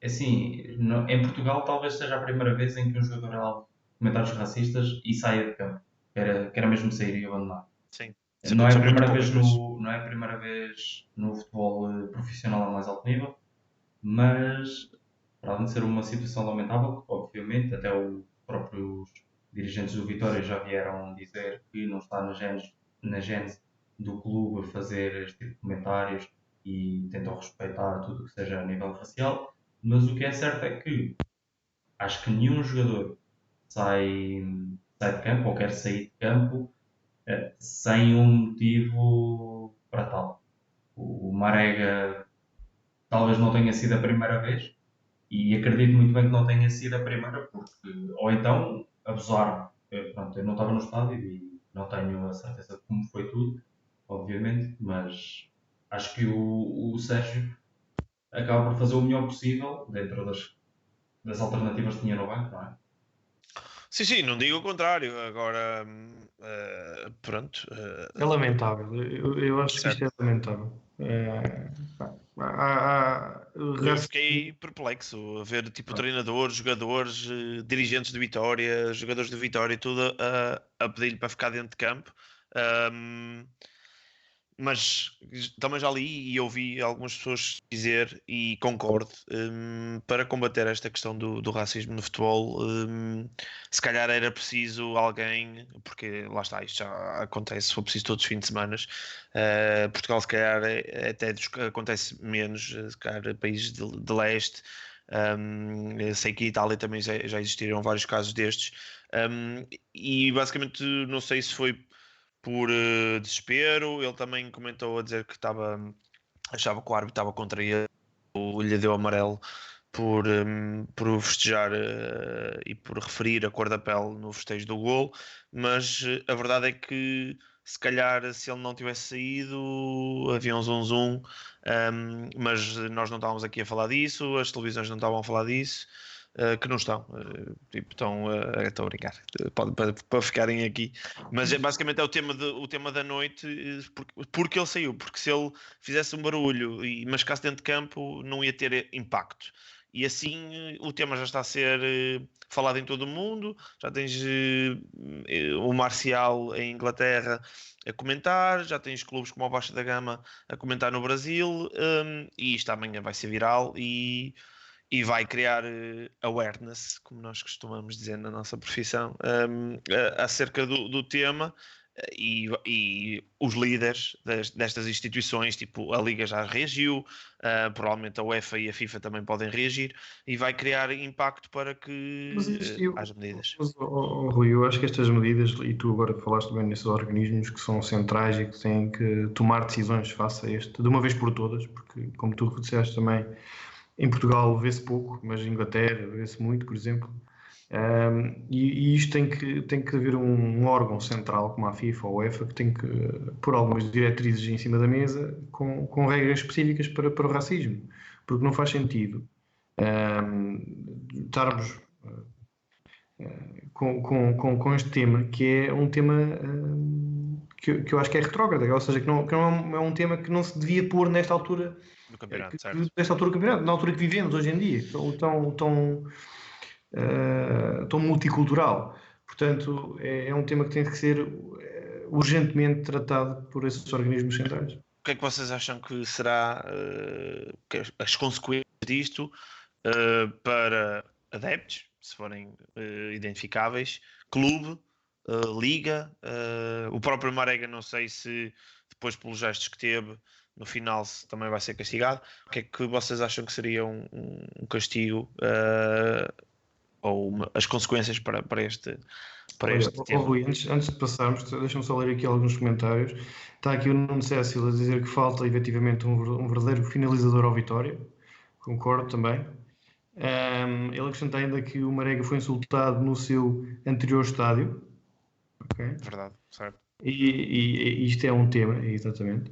assim, em Portugal talvez seja a primeira vez em que um jogador alvo comentários racistas e saia de campo, que era mesmo sair e abandonar. Sim. Não é a primeira vez não é a primeira vez no futebol profissional a mais alto nível, mas para além de ser uma situação lamentável, que obviamente até os próprios dirigentes do Vitória já vieram dizer que não está na gênese do clube a fazer este tipo de comentários e tentam respeitar tudo o que seja a nível racial, mas o que é certo é que acho que nenhum jogador sai de campo ou quer sair de campo sem um motivo para tal. O Marega talvez não tenha sido a primeira vez e acredito muito bem que não tenha sido a primeira, porque ou então abusaram. Pronto, eu não estava no estádio e não tenho a certeza de como foi tudo, obviamente, mas acho que o Sérgio acaba por fazer o melhor possível dentro das alternativas que tinha no banco, não é? Sim, não digo o contrário. Agora, pronto. É lamentável. Eu acho que isto é lamentável. Eu fiquei perplexo a ver tipo treinadores, jogadores, dirigentes de Vitória, jogadores de Vitória, tudo a pedir-lhe para ficar dentro de campo. Mas também já li e ouvi algumas pessoas dizer, e concordo, para combater esta questão do racismo no futebol, se calhar era preciso alguém, porque lá está, isto já acontece, se for preciso todos os fins de semana. Portugal se calhar até acontece menos, se calhar países de leste. Sei que em Itália também já existiram vários casos destes, e basicamente não sei se foi por desespero. Ele também comentou a dizer que achava que o árbitro estava contra ele, lhe deu amarelo por festejar e por referir a cor da pele no festejo do gol, mas a verdade é que se calhar se ele não tivesse saído havia um zum, mas nós não estávamos aqui a falar disso, as televisões não estavam a falar disso. Que não estão, estou a brincar, para ficarem aqui, mas basicamente é o tema da noite, porque ele saiu, porque se ele fizesse um barulho e mascasse dentro de campo não ia ter impacto, e assim o tema já está a ser falado em todo o mundo. Já tens o Marcial em Inglaterra a comentar, já tens clubes como o Baixa da Gama a comentar no Brasil, e isto amanhã vai ser viral. E e vai criar awareness, como nós costumamos dizer na nossa profissão, acerca do tema. E os líderes destas instituições, tipo a Liga já reagiu, provavelmente a UEFA e a FIFA também podem reagir, e vai criar impacto para que haja medidas. Rui, eu acho que estas medidas, e tu agora falaste bem nesses organismos que são centrais e que têm que tomar decisões face a este, de uma vez por todas, porque como tu disseste também, em Portugal vê-se pouco, mas em Inglaterra vê-se muito, por exemplo. E isto tem que haver um órgão central como a FIFA ou a UEFA que tem que pôr algumas diretrizes em cima da mesa com regras específicas para o racismo, porque não faz sentido estarmos com este tema, que é um tema que eu acho que é retrógrado, ou seja, que não é um tema que não se devia pôr nesta altura do campeonato, nesta altura do campeonato, na altura que vivemos hoje em dia, tão multicultural. Portanto, é um tema que tem que ser urgentemente tratado por esses organismos centrais. O que é que vocês acham que será as consequências disto para adeptos, se forem identificáveis, clube, liga, o próprio Marega, não sei se depois pelos gestos que teve no final se também vai ser castigado. O que é que vocês acham que seria um castigo ou as consequências para este tema? Rui, antes de passarmos, deixa-me só ler aqui alguns comentários. Está aqui o Nuno Cécil a dizer que falta efetivamente um verdadeiro finalizador ao Vitória. Concordo também. Ele acrescenta ainda que o Marega foi insultado no seu anterior estádio. Okay. Verdade, certo. E isto é um tema, exatamente.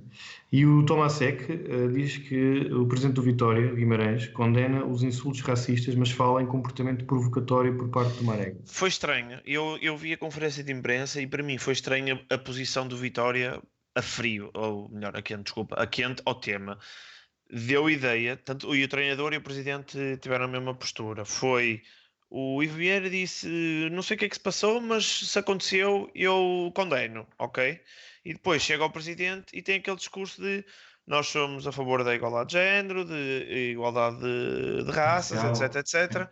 E o Tomasek diz que o presidente do Vitória, Guimarães, condena os insultos racistas, mas fala em comportamento provocatório por parte do Marega. Foi estranho. Eu vi a conferência de imprensa e para mim foi estranha a posição do Vitória a frio, ou melhor, a quente ao tema. Deu ideia, tanto e o treinador e o presidente tiveram a mesma postura. O Ivo Vieira disse, não sei o que é que se passou, mas se aconteceu, eu condeno, ok? E depois chega ao presidente e tem aquele discurso de nós somos a favor da igualdade de género, de igualdade de raças, etc, etc.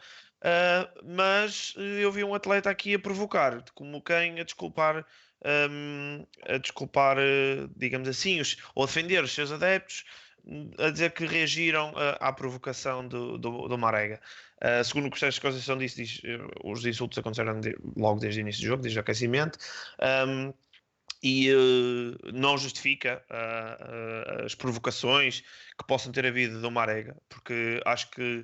Mas eu vi um atleta aqui a provocar, como quem a desculpar, digamos assim, ou a defender os seus adeptos, a dizer que reagiram à provocação do Marega. Segundo o Processo de Conceição diz os insultos aconteceram logo desde o início do jogo, desde o aquecimento, e não justifica as provocações que possam ter havido do Marega, porque acho que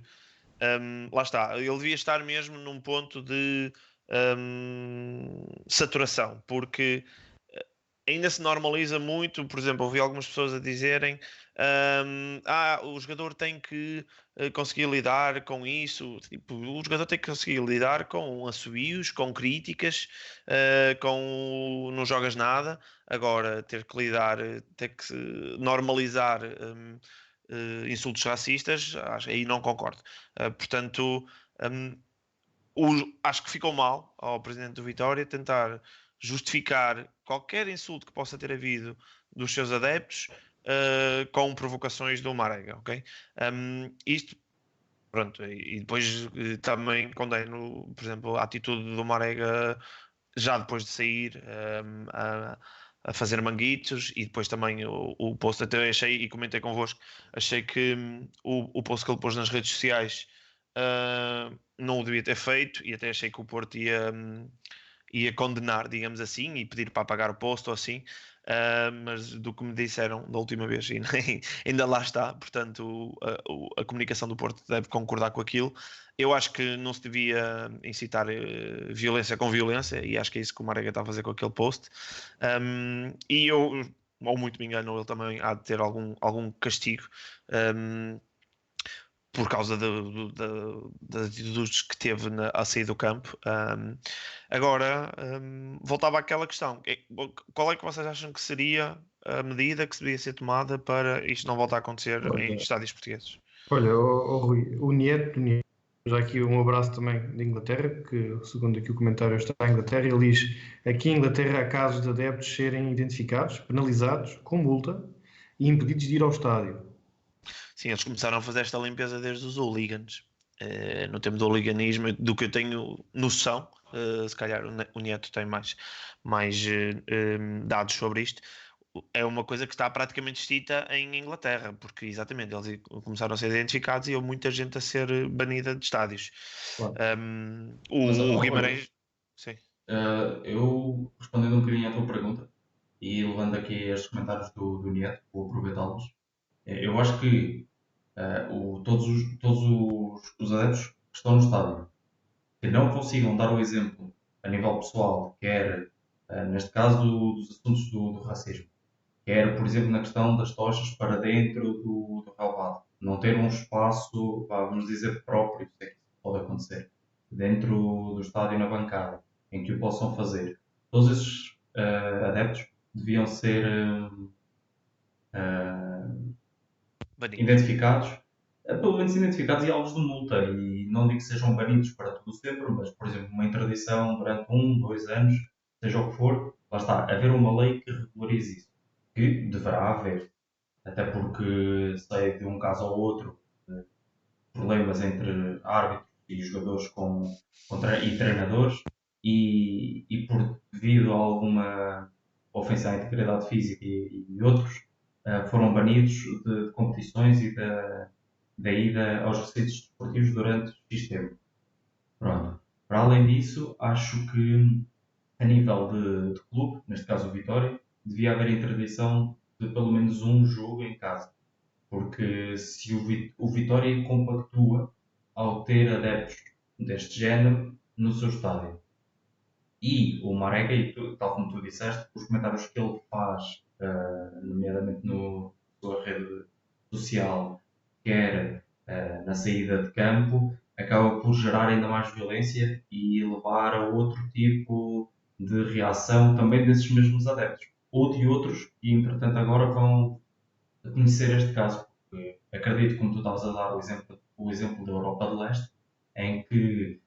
lá está, ele devia estar mesmo num ponto de saturação, porque ainda se normaliza muito. Por exemplo, ouvi algumas pessoas a dizerem o jogador tem que conseguir lidar com isso. Tipo, o jogador tem que conseguir lidar com assobios, com críticas, com não jogas nada. Agora, ter que normalizar insultos racistas, aí não concordo. Portanto, acho que ficou mal ao presidente do Vitória tentar justificar qualquer insulto que possa ter havido dos seus adeptos com provocações do Marega, ok? Isto, pronto, e depois também condeno, por exemplo, a atitude do Marega já depois de sair a fazer manguitos, e depois também o post, até achei, e comentei convosco, achei que o post que ele pôs nas redes sociais não o devia ter feito, e até achei que o Porto ia condenar, digamos assim, e pedir para apagar o post ou assim, mas do que me disseram da última vez, e ainda lá está. Portanto, a comunicação do Porto deve concordar com aquilo. Eu acho que não se devia incitar violência com violência, e acho que é isso que o Marega está a fazer com aquele post. E eu, ou muito me engano, ele também há de ter algum castigo, por causa das atitudes que teve a sair do campo. Agora, voltava àquela questão. Qual é que vocês acham que seria a medida que devia ser tomada para isto não voltar a acontecer em estádios portugueses? Olha, Rui, o Nieto, já aqui um abraço também de Inglaterra, que segundo aqui o comentário está em Inglaterra, ele diz: aqui em Inglaterra há casos de adeptos serem identificados, penalizados, com multa e impedidos de ir ao estádio. Sim, eles começaram a fazer esta limpeza desde os hooligans. no tempo do hooliganismo, do que eu tenho noção. Se calhar o Neto tem mais dados sobre isto. É uma coisa que está praticamente extinta em Inglaterra, porque exatamente eles começaram a ser identificados e houve muita gente a ser banida de estádios. Claro. O Guimarães, sim. Eu, respondendo um bocadinho à tua pergunta e levando aqui estes comentários do Nieto, vou aproveitá-los. Eu acho que todos os adeptos que estão no estádio que não consigam dar o exemplo a nível pessoal, quer neste caso dos assuntos do racismo, quer, por exemplo, na questão das tochas para dentro do relvado, não ter um espaço, vamos dizer, próprio, se é que isso pode acontecer, dentro do estádio na bancada, em que o possam fazer. Todos esses adeptos deviam ser identificados, pelo menos identificados e alvos de multa. E não digo que sejam banidos para tudo sempre, mas, por exemplo, uma interdição durante 1, 2 anos, seja o que for, lá está, haver uma lei que regularize isso. Que deverá haver. Até porque sei de um caso ou outro problemas entre árbitros e jogadores e treinadores e por devido a alguma ofensa à integridade física e outros foram banidos de competições e da ida aos recintos desportivos durante X tempo. Pronto. Para além disso, acho que a nível de clube, neste caso o Vitória, devia haver interdição de pelo menos um jogo em casa. Porque se o Vitória compactua ao ter adeptos deste género no seu estádio. E o Marega, tal como tu disseste, os comentários que ele faz, nomeadamente na sua rede social, quer na saída de campo, acaba por gerar ainda mais violência e levar a outro tipo de reação também desses mesmos adeptos. Ou de outros que, entretanto, agora vão conhecer este caso. Porque acredito, como tu estavas a dar o exemplo da Europa de Leste, em que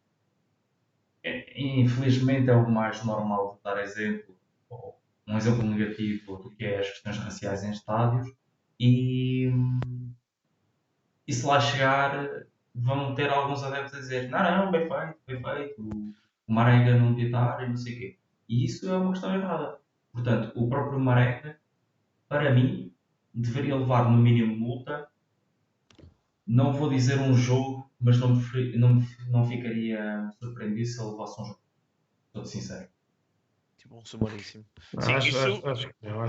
infelizmente é o mais normal de dar exemplo, ou um exemplo negativo do que é as questões raciais em estádios, e se lá chegar vão ter alguns adeptos a dizer não, bem feito, o Marega não devia estar e não sei o quê. E isso é uma questão errada. Portanto, o próprio Marega, para mim, deveria levar no mínimo multa. Não vou dizer um jogo, mas não ficaria surpreendido se ele levasse um jogo. Estou sincero. Tipo um sumaríssimo. Sim, acho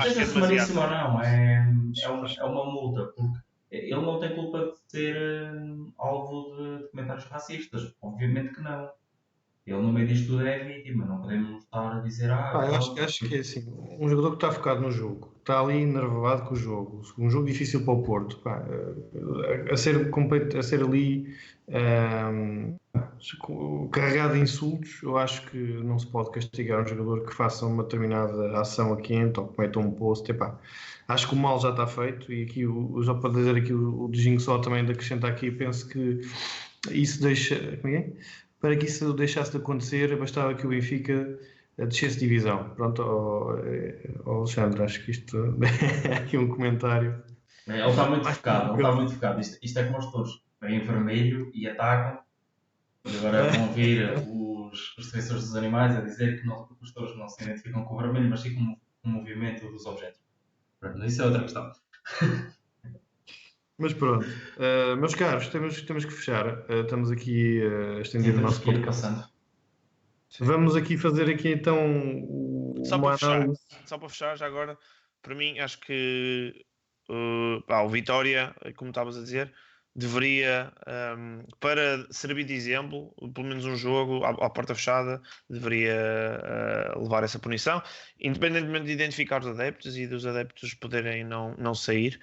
Seja sumaríssimo ou não, é uma multa, porque ele não tem culpa de ser alvo de comentários racistas. Obviamente que não. Ele no meio disto tudo é vítima, não podemos estar a dizer acho que é assim, um jogador que está focado no jogo, está ali enervado com o jogo, um jogo difícil para o Porto, a ser ali carregado de insultos, eu acho que não se pode castigar um jogador que faça uma determinada ação a quente ou que meta um post. Acho que o mal já está feito e aqui, já para dizer aqui o Dijinho só também de acrescentar aqui, penso que isso deixa... Como é? Para que isso deixasse de acontecer, bastava que o Benfica descesse divisão. Pronto, Alexandre, acho que isto é aqui um comentário. Ele está muito focado. Isto é como os touros. Vêm em vermelho e atacam. E agora vão vir os defensores dos animais a dizer que os touros não se identificam com o vermelho, mas sim com o movimento dos objetos. Pronto, isso é outra questão. Mas pronto, meus caros, temos que fechar. Estamos aqui a estender o nosso podcast. Vamos aqui fazer aqui então só para fechar já agora, para mim acho que o Vitória, como estavas a dizer, deveria, para servir de exemplo, pelo menos um jogo à porta fechada, deveria levar essa punição, independentemente de identificar os adeptos e dos adeptos poderem não sair,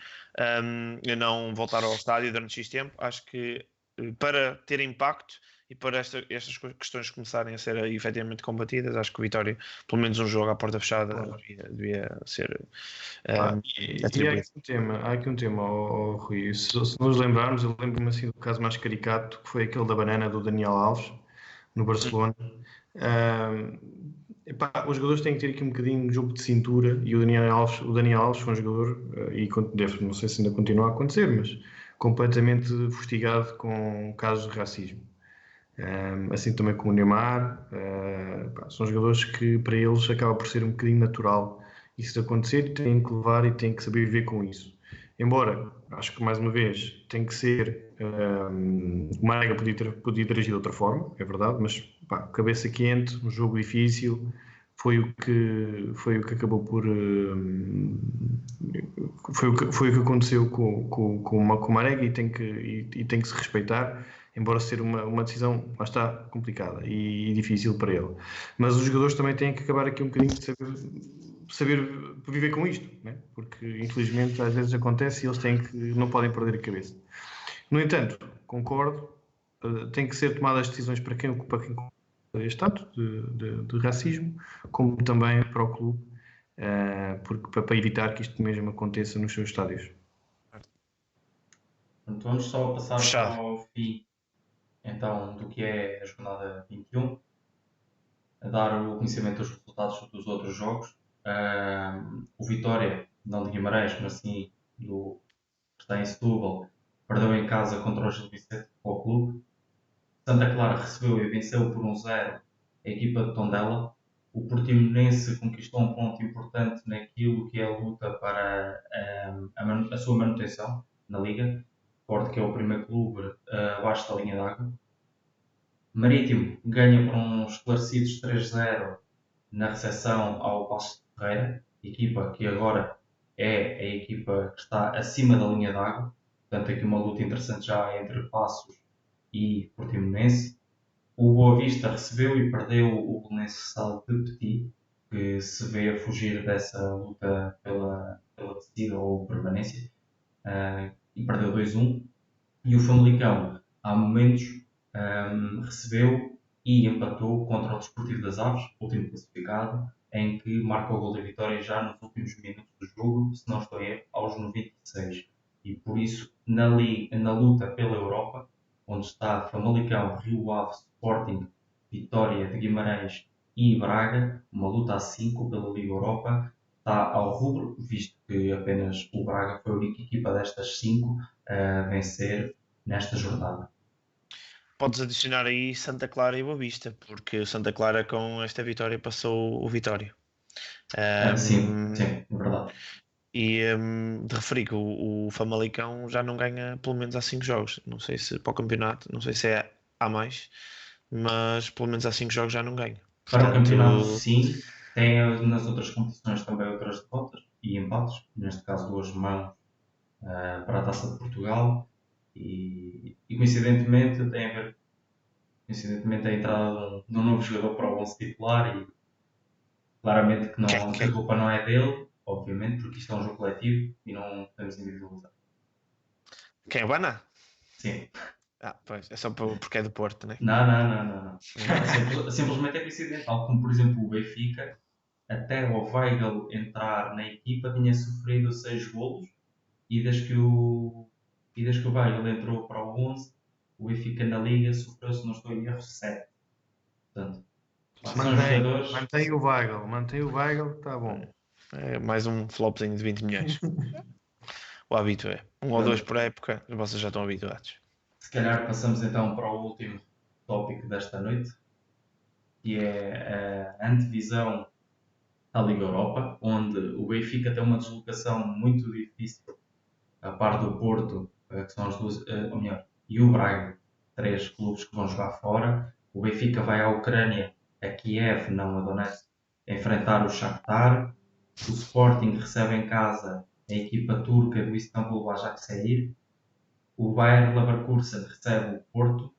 e não voltar ao estádio durante X tempo. Acho que para ter impacto e para estas questões começarem a ser efetivamente combatidas, acho que o Vitória, pelo menos um jogo à porta fechada, devia ser atribuído. Há aqui um tema, Rui. Se nos lembrarmos, eu lembro-me assim do caso mais caricato, que foi aquele da banana do Daniel Alves, no Barcelona. Os jogadores têm que ter aqui um bocadinho de jogo de cintura, e o Daniel Alves foi um jogador, e não sei se ainda continua a acontecer, mas completamente fustigado com casos de racismo. Assim também como o Neymar, são jogadores que para eles acaba por ser um bocadinho natural isso de acontecer, têm que levar e têm que saber viver com isso. Embora, acho que mais uma vez tem que ser, o Marega podia ter agido de outra forma, é verdade, mas cabeça quente, um jogo difícil, foi o que acabou por, foi o que aconteceu com o Marega e tem que se respeitar, embora ser uma decisão, lá está, complicada e difícil para ele. Mas os jogadores também têm que acabar aqui um bocadinho de saber viver com isto, né? Porque infelizmente às vezes acontece e eles não podem perder a cabeça. No entanto, concordo, tem que ser tomadas decisões para quem ocupa este ato de racismo, como também para o clube, para evitar que isto mesmo aconteça nos seus estádios. Portanto, vamos só passar Fechado. para o fim então do que é a jornada 21, a dar o conhecimento dos resultados dos outros jogos. O Vitória, não de Guimarães, mas sim do que está em Setúbal, perdeu em casa contra o Gil Vicente Futebol Clube. Santa Clara recebeu e venceu por 1-0 a equipa de Tondela. O Portimonense conquistou um ponto importante naquilo que é a luta para a sua manutenção na Liga. Recordo que é o primeiro clube abaixo da linha d'água. Marítimo ganha por uns esclarecidos 3-0 na recepção ao Paços de Ferreira, equipa que agora é a equipa que está acima da linha d'água. Portanto, aqui uma luta interessante já entre Paços e Portimonense. O Boa Vista recebeu e perdeu o Belenenses Sal de Petit, que se vê a fugir dessa luta pela descida ou permanência, e perdeu 2-1. E o Famalicão, há momentos, recebeu e empatou contra o Desportivo das Aves, último classificado, em que marca o gol da vitória já nos últimos minutos do jogo, se não estou a erro, aos 96. E por isso, na luta pela Europa, onde está Famalicão, Rio Ave, Sporting, Vitória de Guimarães e Braga, uma luta a 5 pela Liga Europa, está ao rubro, visto que apenas o Braga foi a única equipa destas 5 a vencer nesta jornada. Podes adicionar aí Santa Clara e Boa Vista, porque o Santa Clara com esta vitória passou o Vitória. Sim, é verdade. E de referir que o Famalicão já não ganha pelo menos há 5 jogos. Não sei se para o campeonato, não sei se há mais, mas pelo menos há 5 jogos já não ganha. Para o campeonato, sim. Tem nas outras competições também outras derrotas e empates, neste caso 2 mãos para a Taça de Portugal. E coincidentemente a entrada de um novo jogador para o 11 titular e claramente que a culpa não é dele, obviamente, porque isto é um jogo coletivo e não podemos individualizar. Quem é o Bana? Sim. Pois, é só porque é do Porto, né? Não. Simplesmente é coincidente, tal como por exemplo o Benfica, até o Weigl entrar na equipa tinha sofrido 6 golos e desde que o Weigl entrou para o 11, o Benfica na Liga sofreu, se não estou em erro, 7. Portanto, são jogadores. Mantém o Weigl, está bom. É mais um flopzinho de 20 milhões. O hábito é 1 ou 2 por época, vocês já estão habituados. Se calhar passamos então para o último tópico desta noite, que é a antevisão à Liga Europa, onde o Benfica tem uma deslocação muito difícil, a par do Porto, que são as duas, ou melhor, e o Braga, 3 clubes que vão jogar fora. O Benfica vai à Ucrânia, a Kiev, não a Donetsk, enfrentar o Shakhtar. O Sporting recebe em casa a equipa turca do Istanbul Başakşehir. O Bayer Leverkusen recebe o Porto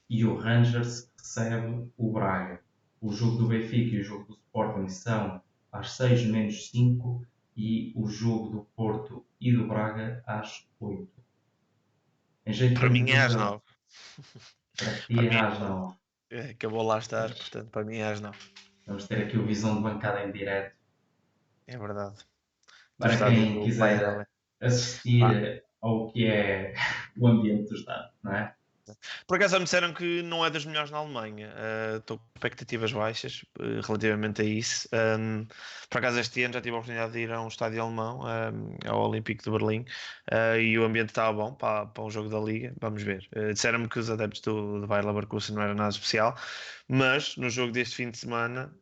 e o Rangers recebe o Braga. O jogo do Benfica e o jogo do Sporting são às 6 menos 5 e o jogo do Porto e do Braga às 8. Para mim é às 9. Para ti é às 9. Acabou lá estar, portanto para mim é às 9. Vamos ter aqui o visão de bancada em direto. É verdade. Para quem quiser assistir ao que é o ambiente do estádio, não é? Por acaso me disseram que não é das melhores na Alemanha. Estou com expectativas baixas relativamente a isso. Por acaso este ano já tive a oportunidade de ir a um estádio alemão, ao Olímpico de Berlim, e o ambiente estava bom para um jogo da Liga. Vamos ver. Disseram-me que os adeptos do Bayer Leverkusen não era nada especial, mas no jogo deste fim de semana,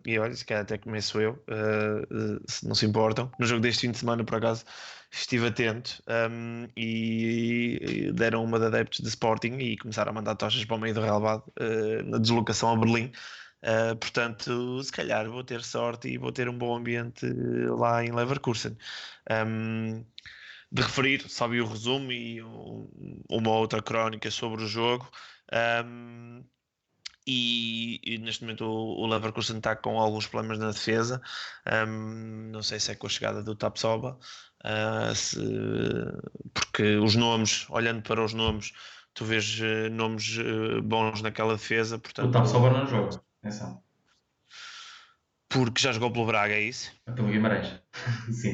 e olha, se calhar até começo eu, se não se importam, no jogo deste fim de semana, por acaso, estive atento, e deram uma de adeptos de Sporting e começaram a mandar tochas para o meio do relvado, na deslocação a Berlim. Portanto, se calhar vou ter sorte e vou ter um bom ambiente lá em Leverkusen. De referir, só vi o resumo e uma outra crónica sobre o jogo. E neste momento o Leverkusen está com alguns problemas na defesa. Não sei se é com a chegada do Tapsoba, porque os nomes, olhando para os nomes, tu vês nomes bons naquela defesa. O Portanto, Tapsoba não joga, atenção. porque já jogou pelo Braga, é isso? Pelo Guimarães. Sim.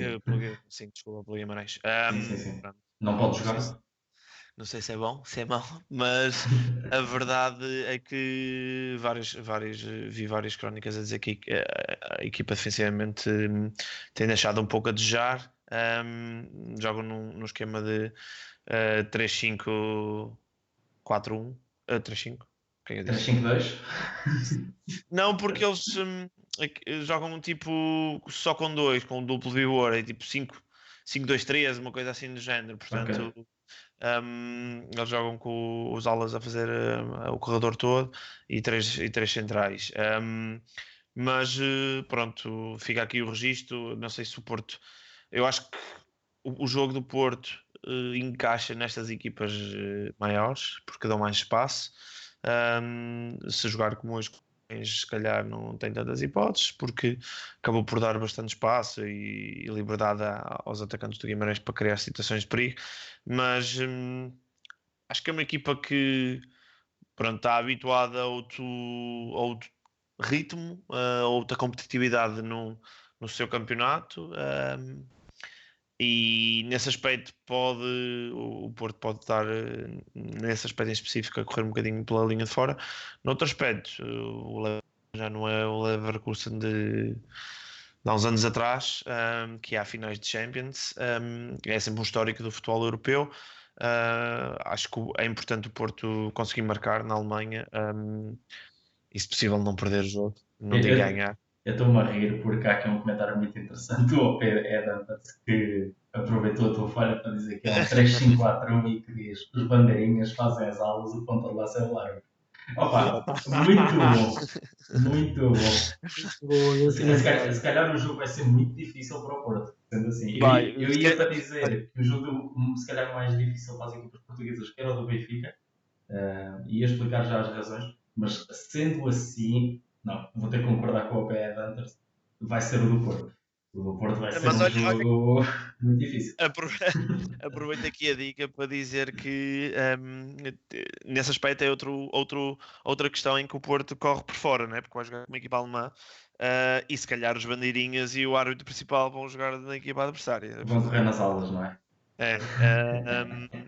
Sim, desculpa, pelo Guimarães. Sim. Pronto. Não pode jogar? Não sei se é bom, se é mau, mas a verdade é que vi várias crónicas a dizer que a equipa defensivamente tem deixado um pouco a desejar. Jogam num esquema de 3-5-4-1. 3-5? Quem eu disse? 3-5-2? Não, porque eles jogam tipo só com dois, com um duplo vigor, é tipo 5-2-3, uma coisa assim do género. Portanto, Ok. eles jogam com os alas a fazer o corredor todo e três centrais. Mas pronto, fica aqui o registro. Não sei se o Porto. Eu acho que o jogo do Porto encaixa nestas equipas maiores, porque dão mais espaço. Se jogar como hoje, se calhar não tem tantas hipóteses, porque acabou por dar bastante espaço e liberdade aos atacantes do Guimarães para criar situações de perigo. Mas acho que é uma equipa que, pronto, está habituada a outro ritmo, a outra competitividade no seu campeonato. E nesse aspecto o Porto pode estar, nesse aspecto em específico, a correr um bocadinho pela linha de fora. Noutro aspecto, o Leverkusen já não é o Leverkusen de há uns anos atrás, que há finais de Champions. É sempre um histórico do futebol europeu. Acho que é importante o Porto conseguir marcar na Alemanha, e se possível não perder o jogo, não tem que ganhar. Eu estou-me a rir porque há aqui um comentário muito interessante do OP Adams que aproveitou a tua falha para dizer que é um 3-5-4-1 e que diz os bandeirinhas fazem as aulas, o ponta de lança é o largo. Opa, muito bom, muito bom. Se calhar o jogo vai ser muito difícil para o Porto, sendo assim. Eu ia para dizer que o jogo se calhar mais difícil para as equipas portuguesas que era o do Benfica, ia explicar já as razões, mas sendo assim, não, vou ter que concordar com o OP Adams, vai ser o do Porto. O do Porto vai ser um jogo muito difícil. Aproveito aqui a dica para dizer que nesse aspecto é outra questão em que o Porto corre por fora, né? Porque vai jogar com uma equipa alemã, e se calhar os bandeirinhas e o árbitro principal vão jogar na equipa adversária. Vão correr nas aulas, não é?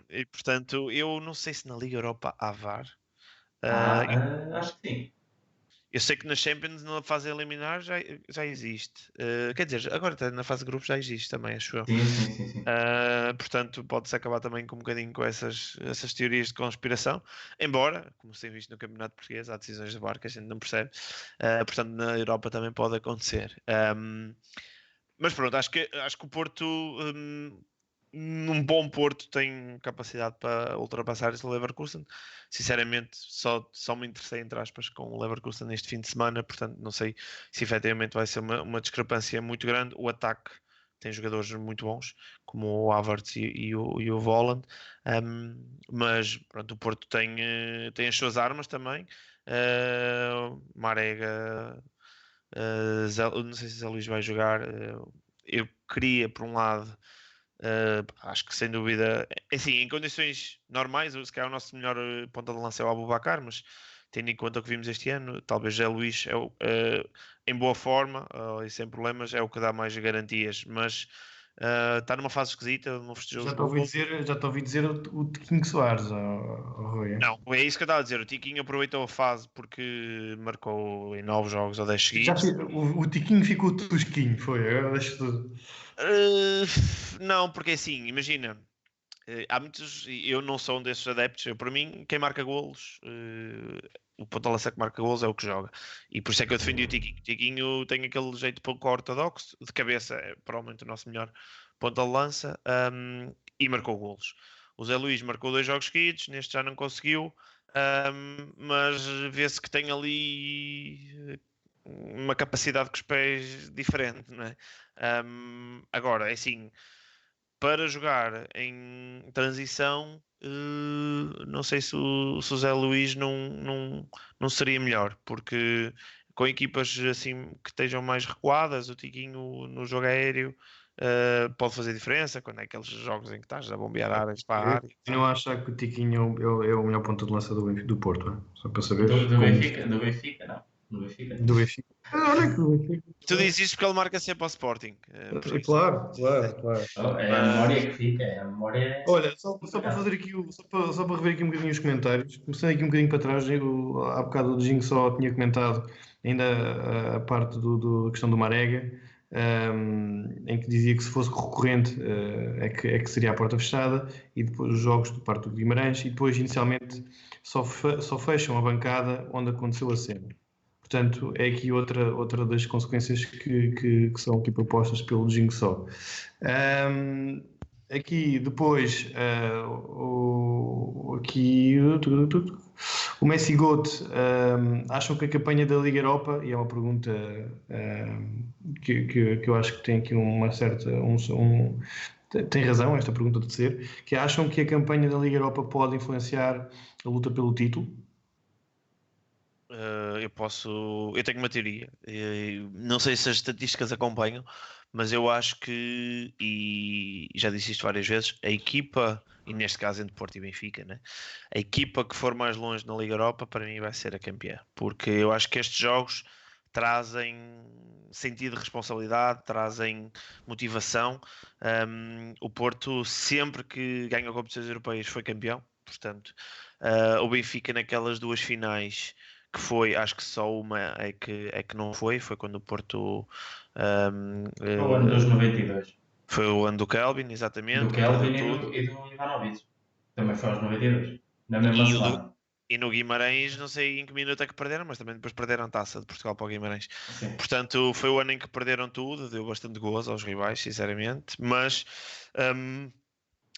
E portanto, eu não sei se na Liga Europa há VAR. Acho que sim. Eu sei que na Champions, na fase eliminar, já existe. Quer dizer, agora até na fase de grupos já existe também, acho eu. Sim. Portanto, pode-se acabar também com um bocadinho com essas teorias de conspiração. Embora, como se tem visto no Campeonato Português, há decisões de VAR que a gente não percebe. Portanto, na Europa também pode acontecer. Mas pronto, acho que o Porto... num bom Porto tem capacidade para ultrapassar esse Leverkusen. Sinceramente, só me interessei, entre aspas, com o Leverkusen neste fim de semana, portanto não sei se efetivamente vai ser uma discrepância muito grande. O ataque tem jogadores muito bons, como o Havertz e o Volland, mas pronto, o Porto tem as suas armas também. Marega, não sei se Zé Luís vai jogar. Eu queria, por um lado, acho que sem dúvida, assim, em condições normais, se calhar o nosso melhor ponta de lança é o Aboubakar, mas tendo em conta o que vimos este ano, talvez Zé Luís em boa forma e sem problemas é o que dá mais garantias, mas Está numa fase esquisita, não festejou Já os te ouvi gols. dizer, já te ouvi dizer o Tiquinho Soares, ao Rui. Não, é isso que eu estava a dizer. O Tiquinho aproveitou a fase porque marcou em 9 jogos ou 10 seguidos. O Tiquinho ficou tosquinho, foi. Agora deixa-te. Não, porque assim, imagina, há muitos, eu não sou um desses adeptos, para mim, quem marca golos, o ponta lança que marca golos é o que joga. E por isso é que eu defendi o Tiquinho. O Tiquinho tem aquele jeito pouco ortodoxo, de cabeça é provavelmente o nosso melhor ponta de lança, e marcou golos. O Zé Luís marcou 2 jogos seguidos, neste já não conseguiu, mas vê-se que tem ali uma capacidade com os pés diferente, não é? Agora, é assim, para jogar em transição, não sei se o Zé Luís não seria melhor, porque com equipas assim que estejam mais recuadas, o Tiquinho no jogo aéreo pode fazer diferença, quando é aqueles jogos em que estás a bombear áreas para a área. Eu não acho que o Tiquinho é o melhor ponta de lança do Porto, não é? Só para saber. Do Benfica? Do Benfica, não. Do Benfica, não. Do Benfica. Olha que o Benfica. Tu dizes isto porque ele marca sempre ao Sporting. Por isso. Claro. É a memória que fica, é a memória. Olha, só para fazer aqui, só para rever aqui um bocadinho os comentários, começando aqui um bocadinho para trás, há bocado o Djinho só tinha comentado ainda a parte da questão do Marega, em que dizia que se fosse recorrente é que seria a porta fechada, e depois os jogos do parte do Guimarães, e depois inicialmente só fecham a bancada onde aconteceu a cena. Portanto, é aqui outra das consequências que são aqui propostas pelo Djingo Só. Aqui depois o Messi Goat, acham que a campanha da Liga Europa, e é uma pergunta que eu acho que tem aqui uma certa tem razão esta pergunta de ser, que acham que a campanha da Liga Europa pode influenciar a luta pelo título? Eu tenho uma teoria. Não sei se as estatísticas acompanham, mas eu acho que, e já disse isto várias vezes, a equipa, e neste caso entre Porto e Benfica, né? A equipa que for mais longe na Liga Europa, para mim vai ser a campeã, porque eu acho que estes jogos trazem sentido de responsabilidade, trazem motivação. O Porto, sempre que ganha competições europeias, foi campeão, portanto, o Benfica naquelas 2 finais que foi, acho que só uma é que não foi quando o Porto Foi o ano dos 92. foi o ano do Kelvin, exatamente, Do que perdeu Kelvin tudo. e do Ivanovic. Também foi aos 92. Na mesma semana. E no Guimarães, não sei em que minuto é que perderam, mas também depois perderam a taça de Portugal para o Guimarães. Sim. Portanto, foi o ano em que perderam tudo, deu bastante gozo aos rivais, sinceramente, mas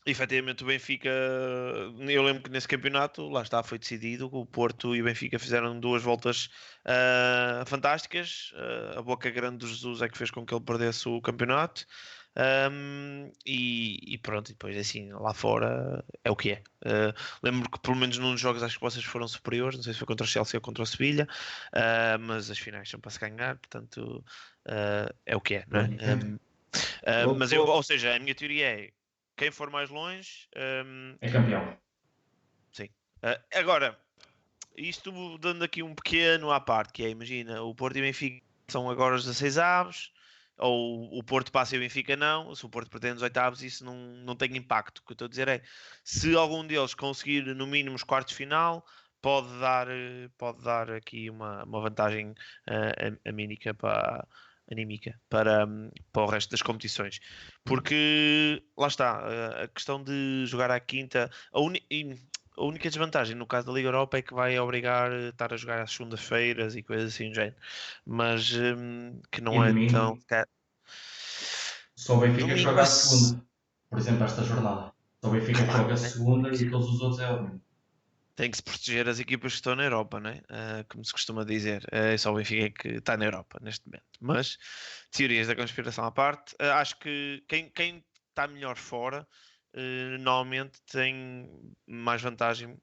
efetivamente o Benfica, eu lembro que nesse campeonato, lá está, foi decidido, o Porto e o Benfica fizeram 2 voltas fantásticas, a boca grande do Jesus é que fez com que ele perdesse o campeonato, e pronto, depois assim, lá fora é o que é. Lembro que pelo menos num dos jogos acho que vocês foram superiores, não sei se foi contra o Chelsea ou contra o Sevilha, mas as finais são para se ganhar, portanto é o que é, não é? Mas eu, ou seja, a minha teoria é quem for mais longe é campeão. Sim. Agora, isto dando aqui um pequeno à parte, que é, imagina, o Porto e o Benfica são agora os 16 avos, ou o Porto passa e o Benfica não. Se o Porto pretende os 8 avos, isso não tem impacto. O que eu estou a dizer é, se algum deles conseguir no mínimo os quartos de final, pode dar aqui uma vantagem anímica para o resto das competições, porque lá está, a questão de jogar à quinta, a única desvantagem no caso da Liga Europa é que vai obrigar a estar a jogar às segundas-feiras e coisas assim do género, mas que não é tão... Só o Benfica joga a segunda, por exemplo, esta jornada. Só o Benfica joga a segunda e todos os outros é o mesmo. Tem que se proteger as equipas que estão na Europa, né? Como se costuma dizer. É só o Benfica que está na Europa neste momento. Mas, teorias da conspiração à parte, acho que quem está melhor fora normalmente tem mais vantagem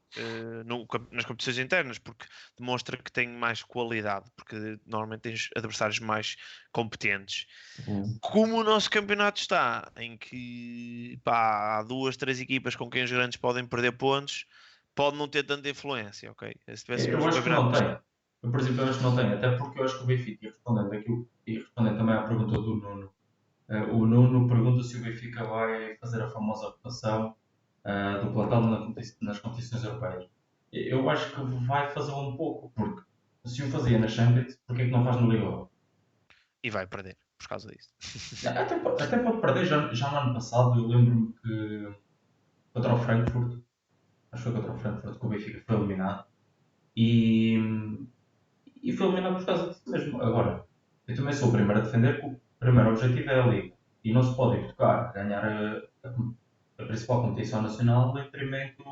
nas competições internas, porque demonstra que tem mais qualidade, porque normalmente tens adversários mais competentes. Como o nosso campeonato está, em que há 2, 3 equipas com quem os grandes podem perder pontos, pode não ter tanta influência, ok? Eu acho que não tem. Eu, por exemplo, acho que não tem, até porque eu acho que o Benfica, respondendo também à pergunta do Nuno, O Nuno pergunta se o Benfica vai fazer a famosa rotação do plantel nas competições europeias. Eu acho que vai fazer um pouco, porque se o fazia na Champions, porque é que não faz no Liga Europa? E vai perder por causa disso. Até pode perder, já no ano passado eu lembro-me que contra o Frankfurt, acho que foi contra o Frankfurt que o Benfica foi eliminado e, e foi eliminado por causa disso mesmo. Agora, eu também sou o primeiro a defender que o primeiro objetivo é a Liga e não se pode ir tocar, ganhar a principal competição nacional em detrimento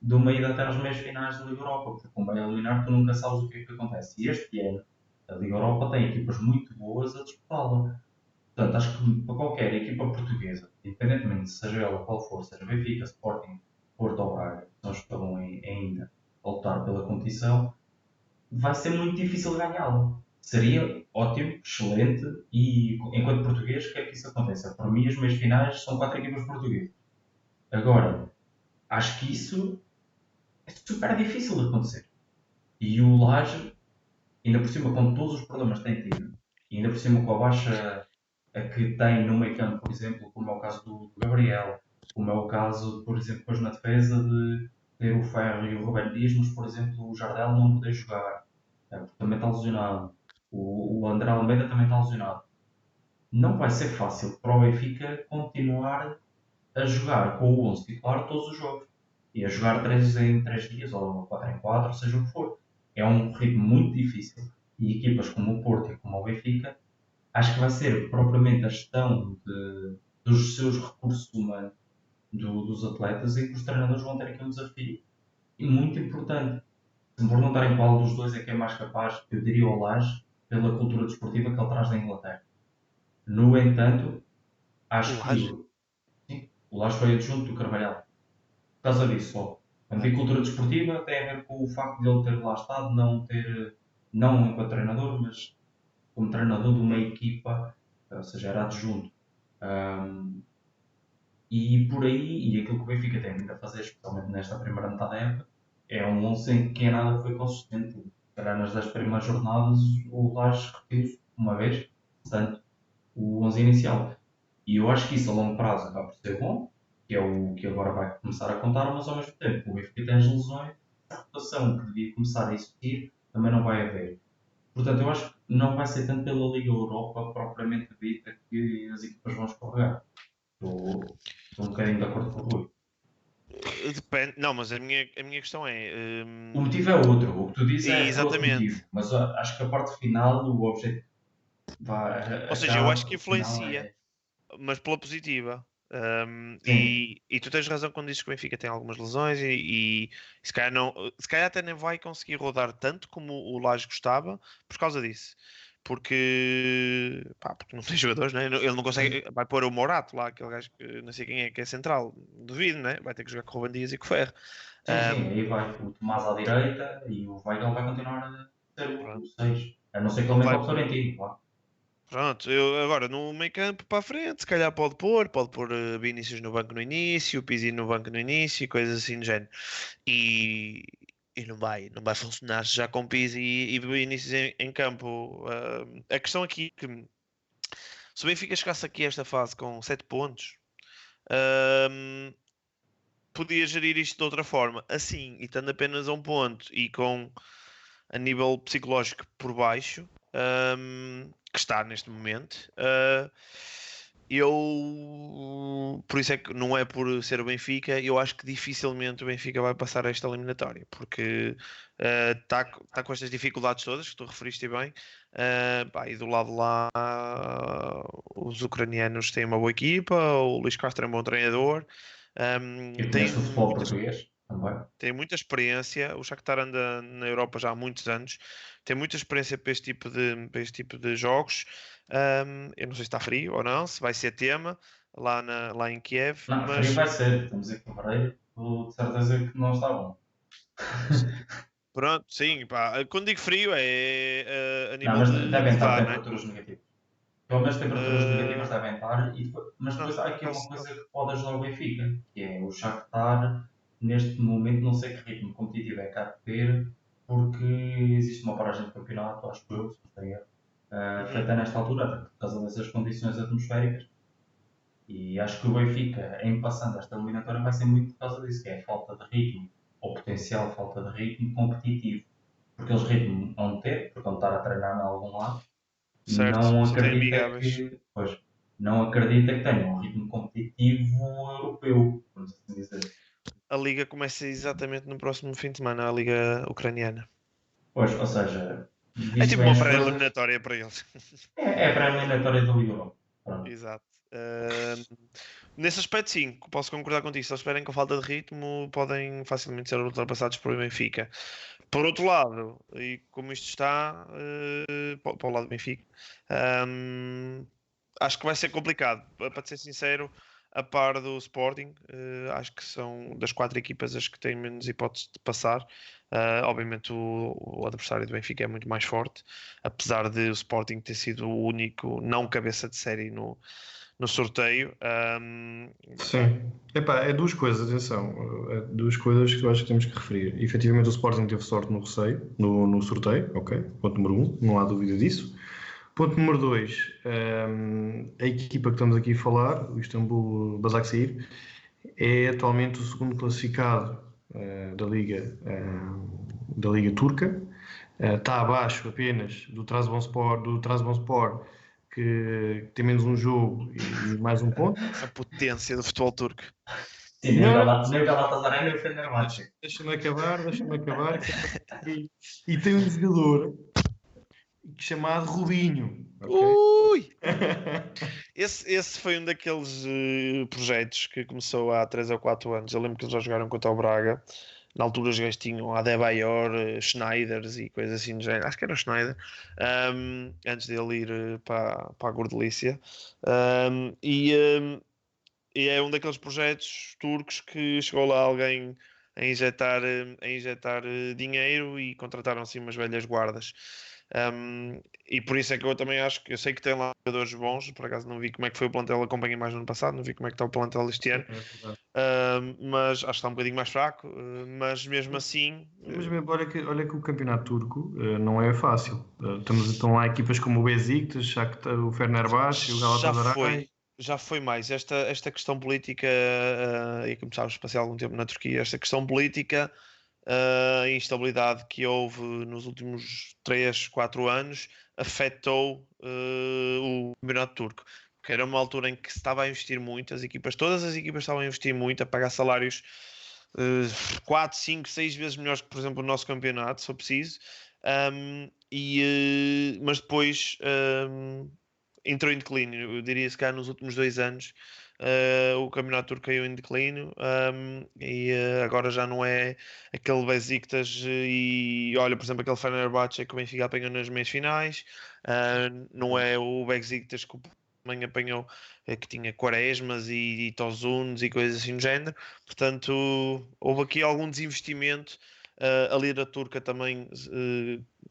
de uma ida até às meias finais da Liga Europa, porque como vai eliminar, tu nunca sabes o que é que acontece. E este ano, a Liga Europa tem equipas muito boas a disputá-la. Portanto, acho que para qualquer equipa portuguesa, independentemente de seja ela qual for, seja Benfica, Sporting, Porto ou Braga, que não estão ainda a lutar pela competição, vai ser muito difícil ganhá-la. Seria ótimo, excelente e, enquanto português, quer que isso aconteça. Para mim, as meias finais são 4 equipas portuguesas. Agora, acho que isso é super difícil de acontecer. E o Laje, ainda por cima, com todos os problemas que tem tido, e ainda por cima com a baixa a que tem no meio campo, por exemplo, como é o caso do Gabriel, como é o caso, por exemplo, depois na defesa de ter o Ferro e o Roberto Dias, mas, por exemplo, o Jardel não poder jogar, porque também está lesionado. O André Almeida também está lesionado. Não vai ser fácil para o Benfica continuar a jogar com o 11 titular todos os jogos. E a jogar 3 em 3 dias, ou 4 em 4, seja o que for. É um ritmo muito difícil. E equipas como o Porto e como o Benfica, acho que vai ser propriamente a gestão dos seus recursos humanos, dos atletas, em que os treinadores vão ter aqui um desafio. E muito importante. Se me perguntarem qual dos dois é que é mais capaz, eu diria o Lage, pela cultura desportiva que ele traz da Inglaterra. No entanto, O acho que Laje? o Lage foi adjunto do Carvalhal. Por causa disso só. Quando digo cultura desportiva, tem a ver com o facto de ele ter lá estado, não enquanto treinador, mas como treinador de uma equipa, ou seja, era adjunto. Um, e por aí, e aquilo que o Benfica tem vindo a fazer, especialmente nesta primeira metade da época, é um 11 em que nada foi consistente. Se calhar nas 10 primeiras jornadas o Lage repetiu-se uma vez, portanto, o 11 inicial. E eu acho que isso a longo prazo acaba por ser bom, que é o que agora vai começar a contar, mas ao mesmo tempo o Benfica tem as lesões, a rotação que devia começar a existir também não vai haver. Portanto, eu acho que não vai ser tanto pela Liga Europa propriamente dita que as equipas vão escorregar. Estou um bocadinho de acordo com o Rui. Depende. Não, mas a minha questão é. O motivo é outro, o que tu dizes é outro motivo, Exatamente. mas acho que a parte final, o objetivo Ou seja, eu acho acaba, que o final influencia, é. mas pela positiva. Sim, E tu tens razão quando dizes que o Benfica tem algumas lesões e se calhar, não, se calhar até nem vai conseguir rodar tanto como o Lage gostava por causa disso. Porque não tem jogadores, né? Ele não consegue. Vai pôr o Morato lá, aquele gajo que não sei quem é que é central, duvido, né? Vai ter que jogar com o Ruben Dias e com o Ferro. sim, aí vai o Tomás à direita e o Weigl vai continuar a ser o Pronto. 6. A não ser que ele meta Vai, o Florentino, claro. pronto, eu agora no meio campo para a frente, se calhar pode pôr Vinícius no banco no início, Pizzi no banco no início, coisas assim do género. E, e não vai funcionar já com Pizzi e Vinícius em campo. A questão aqui é que se o Benfica chegasse aqui a esta fase com 7 pontos, ahm, podia gerir isto de outra forma. Assim, e estando apenas a um ponto e com a nível psicológico por baixo, que está neste momento. Por isso é que não é por ser o Benfica, eu acho que dificilmente o Benfica vai passar esta eliminatória, porque está com estas dificuldades todas que tu referiste bem. E do lado lá, os ucranianos têm uma boa equipa, o Luís Castro é um bom treinador. E Tem conhece o futebol muitas português também. tem muita experiência. O Shakhtar anda na Europa já há muitos anos, tem muita experiência para este tipo de jogos. Eu não sei se está frio ou não, se vai ser tema lá em Kiev, Não, frio mas vai ser. Estamos em fevereiro, de certeza que não está bom. pronto, sim, pá. Quando digo frio é a Não, nível mas de devem estar nevar, né? temperaturas negativas. Pelo menos temperaturas negativas Uh, devem estar. Mas não, depois há por aqui uma acaso não. coisa que pode ajudar o Benfica, que é o Shakhtar, neste momento, não sei que ritmo competitivo é que há de ter, porque existe uma paragem de campeonato, acho que eu, se não estou a erro. até nesta altura, até por causa dessas condições atmosféricas. E acho que o Benfica, em passando esta eliminatória, vai ser muito por causa disso, que é a falta de ritmo, ou potencial falta de ritmo competitivo. Porque eles ritmo vão ter, porque vão estar a treinar em algum lado, Certo, não só tem acredita amigáveis. que, pois, não acredita que tenham um ritmo competitivo europeu, vamos assim dizer. A liga começa exatamente no próximo fim de semana, a liga ucraniana. Pois, ou seja, É visto tipo bem uma as coisas, pré-eliminatória para eles. é para a eliminatória da Liga Europa. Pronto. Exato. Nesse aspecto, sim, posso concordar contigo. Se eles esperem com falta de ritmo, podem facilmente ser ultrapassados por Benfica. Por outro lado, e como isto está, para o lado do Benfica, acho que vai ser complicado. Para ser sincero, a par do Sporting, acho que são das 4 equipas as que têm menos hipóteses de passar. Obviamente o adversário do Benfica é muito mais forte, apesar de o Sporting ter sido o único não cabeça de série no sorteio. Sim. Epá, é duas coisas, atenção. É duas coisas que eu acho que temos que referir. Efetivamente, o Sporting teve sorte no sorteio, ok? Ponto número 1, não há dúvida disso. Ponto número 2, a equipa que estamos aqui a falar, o Istambul Basaksehir, é atualmente o segundo classificado da Liga Turca. Está abaixo apenas do Trabzonspor, que tem menos um jogo e mais um ponto. A potência do futebol turco. Sim, Não, nem o Galatasaray nem o Fenerbahçe. deixa-me acabar. E tem um jogador chamado Rubinho. Ok? Ui! Esse foi um daqueles projetos que começou há 3 ou 4 anos. Eu lembro que eles já jogaram contra o Braga. Na altura os gajos tinham Adebayor, Schneiders e coisas assim do género. Acho que era o Schneider. Antes dele ir para a Gordelícia. E é um daqueles projetos turcos que chegou lá alguém a injetar dinheiro e contrataram assim umas velhas guardas. E por isso é que eu também acho que eu sei que tem lá jogadores bons, por acaso não vi como é que foi o plantel, acompanhei mais no ano passado, não vi como é que está o plantel este ano, mas acho que está um bocadinho mais fraco, mas mesmo assim Mas olha que o campeonato turco não é fácil. Estão lá equipas como o Besiktas, Shakhtar, o Fenerbahçe, o já Galatasaray. foi. Já foi mais. Esta questão política, e como sabes, passei algum tempo na Turquia, esta questão política, a instabilidade que houve nos últimos 3, 4 anos afetou o campeonato turco. Porque era uma altura em que se estava a investir muito, todas as equipas estavam a investir muito, a pagar salários 4, 5, 6 vezes melhores que, por exemplo, o nosso campeonato, se for preciso. Mas depois entrou em declínio. Eu diria se cá nos últimos 2 anos o campeonato turco caiu em declínio e agora já não é aquele Besiktas e olha, por exemplo, aquele Fenerbahçe que o Benfica apanhou nas meias finais, não é o Besiktas que o também apanhou, que tinha Quaresmas e Tosuns e coisas assim do género. Portanto, houve aqui algum desinvestimento. A lira turca também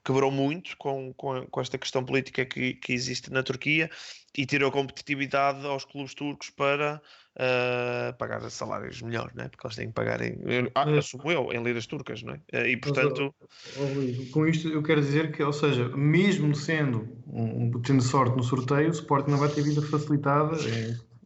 quebrou muito com esta questão política que existe na Turquia e tirou competitividade aos clubes turcos para pagar salários melhores, né? Porque eles têm que pagar assumo eu, em liras turcas, não é? E portanto. Rui, com isto eu quero dizer que, ou seja, mesmo tendo sorte no sorteio, o Sporting não vai ter vida facilitada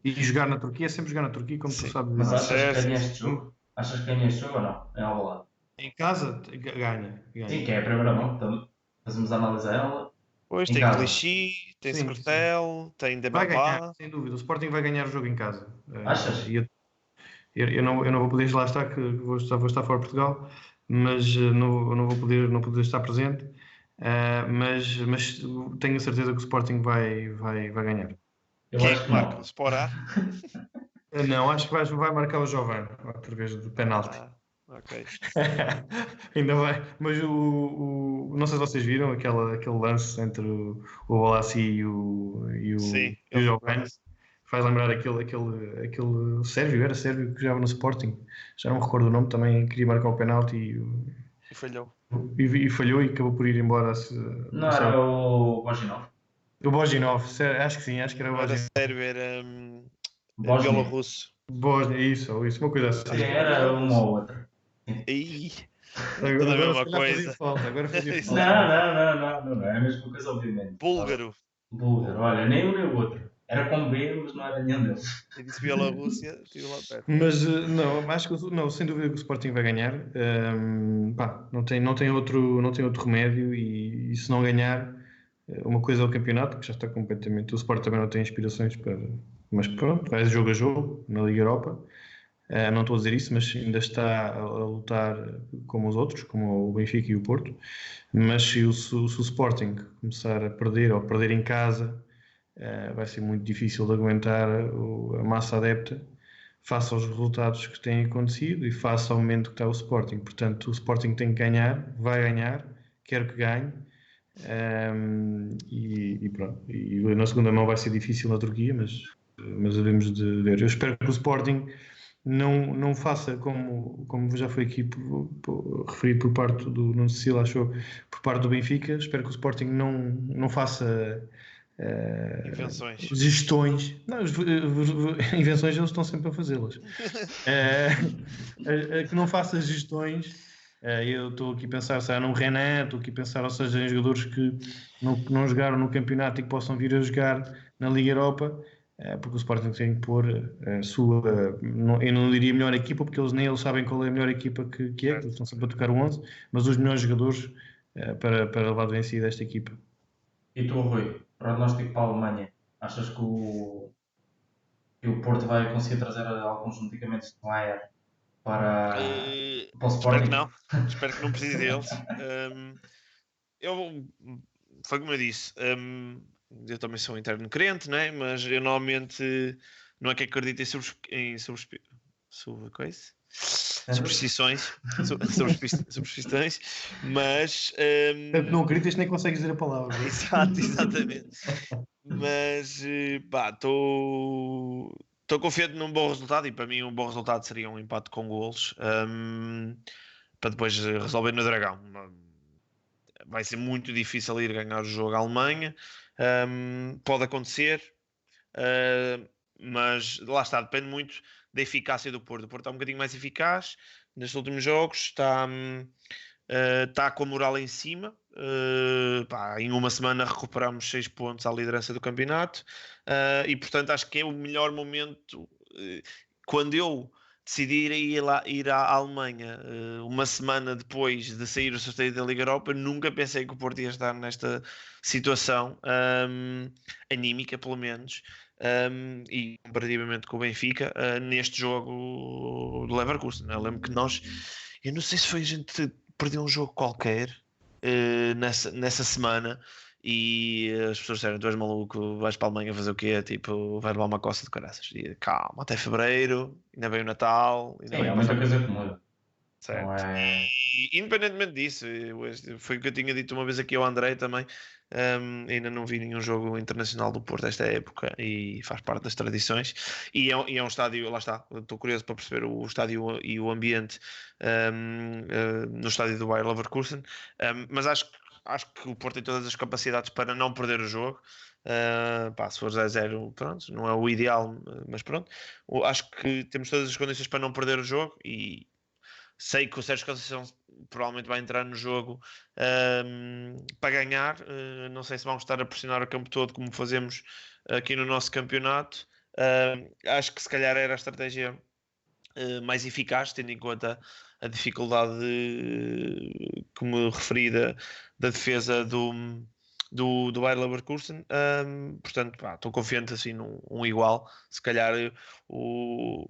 e jogar na Turquia é sempre jogar na Turquia, como tu Sim. sabes. Mas achas que Sim, ganha este jogo? Achas que ganha este jogo ou não? É Alvalade. Em casa, ganha. Sim, que é a primeira mão. Então, fazemos a análise a ela. Pois Em tem casa. Clichy, tem Sim. Skrtel, tem Vai ganhar, Dembélé. sem dúvida. O Sporting vai ganhar o jogo em casa. Achas? Eu não vou poder lá estar, que vou estar fora de Portugal, mas não vou poder estar presente. Mas tenho a certeza que o Sporting vai ganhar. Eu Quem é acho que que marca? O não. Sporá? Não, acho que vai marcar o Giovane outra vez de penalti. Ok. Ainda vai. Mas não sei se vocês viram aquele lance entre o Balassi e Sim, o Giovane. Faz lembrar aquele Sérvio, era Sérvio que jogava no Sporting. Já não me recordo o nome, também queria marcar o penalti e falhou. e falhou e acabou por ir embora. Não era o Boginov? O Boginov, acho que sim, acho que era o Não era Boginov. sérvio, era Bósnia. bielorrusso. Bósnia, isso, uma coisa assim. Sim, era uma ou outra. E Tudo a Agora mesma se calhar fazia coisa. falta. Agora fazia Isso. falta. Não, é a mesma coisa, obviamente. Búlgaro. Búlgaro, olha, nem um nem o outro. Era com B, mas não era nenhum deles. Eu disse Bielorrússia, estive lá perto. Mas não, acho que não, sem dúvida que o Sporting vai ganhar. Pá, não tem outro remédio e se não ganhar, uma coisa é o campeonato, que já está completamente. O Sport também não tem inspirações para. Mas pronto, vai jogo a jogo na Liga Europa. Não estou a dizer isso, mas ainda está a lutar como os outros, como o Benfica e o Porto. Mas se o Sporting começar a perder ou perder em casa, vai ser muito difícil de aguentar a massa adepta face aos resultados que têm acontecido e face ao momento que está o Sporting. Portanto, o Sporting tem que ganhar, vai ganhar, quero que ganhe. E pronto. E na segunda mão vai ser difícil na Turquia, mas devemos de ver. Eu espero que o Sporting não faça como já foi aqui referido por parte do Nuno Cecílio, achou, por parte do Benfica. Espero que o Sporting não faça Invenções. gestões. Não, invenções eles estão sempre a fazê-las. Que não faça gestões. Eu estou aqui a pensar, se há num Renan, estou aqui a pensar, ou seja, em jogadores que não jogaram no campeonato e que possam vir a jogar na Liga Europa, porque o Sporting tem que pôr a sua, eu não diria melhor equipa, porque nem eles sabem qual é a melhor equipa que eles estão sempre a tocar o 11, mas os melhores jogadores para levar de vencida esta equipa. E tu, Rui, prognóstico para a Alemanha? Achas que o Porto vai conseguir trazer alguns medicamentos de Maier para o Espero Sporting? que não. Espero que não precise deles. Foi como eu disse. Eu também sou um interno crente, né? Mas eu normalmente não é que acredito em superstições, mas Tanto não acreditas nem consegues dizer a palavra. exatamente. Mas pá, estou confiante num bom resultado e para mim um bom resultado seria um empate com golos, para depois resolver no Dragão. Vai ser muito difícil ir ganhar o jogo à Alemanha. Pode acontecer, mas lá está, depende muito da eficácia do Porto. O Porto está um bocadinho mais eficaz nestes últimos jogos, está com a moral em cima. Em uma semana recuperamos 6 pontos à liderança do campeonato, e portanto acho que é o melhor momento. Quando eu decidi ir à Alemanha uma semana depois de sair o sorteio da Liga Europa, nunca pensei que o Porto ia estar nesta situação anímica, pelo menos, e comparativamente com o Benfica, neste jogo do Leverkusen. Eu lembro que eu não sei se foi a gente perdeu um jogo qualquer nessa semana e as pessoas disseram: tu és maluco, vais para a Alemanha fazer o quê? Tipo, vai levar uma coça de caraças. E calma, até fevereiro, ainda vem o Natal, ainda Sim, vem é muita coisa que muda. certo. Não é... E independentemente disso, foi o que eu tinha dito uma vez aqui ao André também. Ainda não vi nenhum jogo internacional do Porto esta época e faz parte das tradições. E é um estádio, lá está, estou curioso para perceber o estádio e o ambiente no estádio do Bayer Leverkusen. Mas acho que o Porto tem todas as capacidades para não perder o jogo. Se for 0-0, pronto, não é o ideal, mas pronto. Acho que temos todas as condições para não perder o jogo e sei que o Sérgio Conceição provavelmente vai entrar no jogo para ganhar. Não sei se vamos estar a pressionar o campo todo como fazemos aqui no nosso campeonato. Acho que se calhar era a estratégia mais eficaz, tendo em conta a dificuldade, como referida, da defesa do Bayer Leverkusen. Portanto, estou confiante assim num igual, se calhar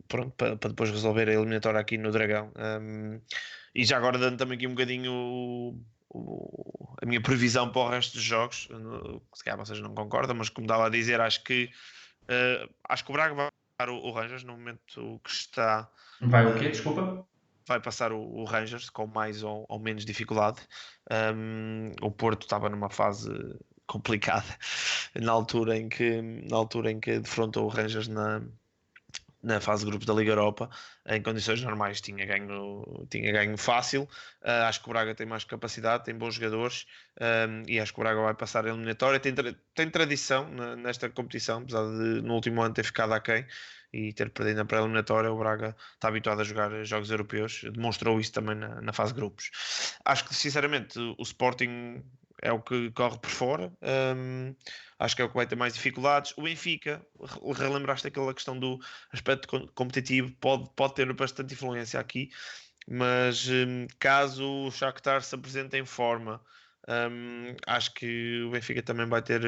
pronto, para depois resolver a eliminatória aqui no Dragão. E já agora dando também aqui um bocadinho a minha previsão para o resto dos jogos, se calhar vocês não concordam, mas como estava a dizer, acho que o Braga vai passar o Rangers no momento que está. Vai o quê? Desculpa? Vai passar o Rangers com mais ou menos dificuldade. O Porto estava numa fase complicada na altura em que defrontou o Rangers na fase de grupos da Liga Europa, em condições normais tinha ganho fácil. Acho que o Braga tem mais capacidade, tem bons jogadores, e acho que o Braga vai passar a eliminatória. Tem tradição nesta competição, apesar de no último ano ter ficado aquém e ter perdido na pré-eliminatória. O Braga está habituado a jogar jogos europeus, demonstrou isso também na fase de grupos. Acho que sinceramente o Sporting é o que corre por fora. Acho que é o que vai ter mais dificuldades. O Benfica, relembraste aquela questão do aspecto competitivo, pode ter bastante influência aqui, mas caso o Shakhtar se apresente em forma, acho que o Benfica também vai ter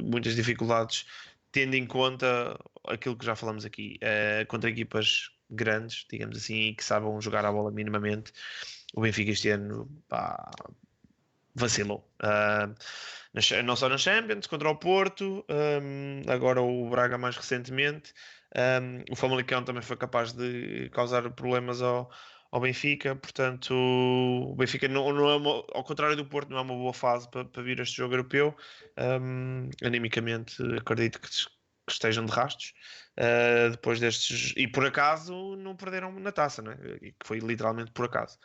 muitas dificuldades, tendo em conta aquilo que já falamos aqui, contra equipas grandes, digamos assim, que sabem jogar a bola minimamente. O Benfica este ano, pá, vacilou. Não só na Champions, contra o Porto, agora o Braga mais recentemente. O Famalicão também foi capaz de causar problemas ao Benfica, portanto o Benfica não é ao contrário do Porto, não é uma boa fase para vir este jogo europeu. Animicamente acredito que estejam de rastos depois destes, e por acaso não perderam na taça, né? Que foi literalmente por acaso,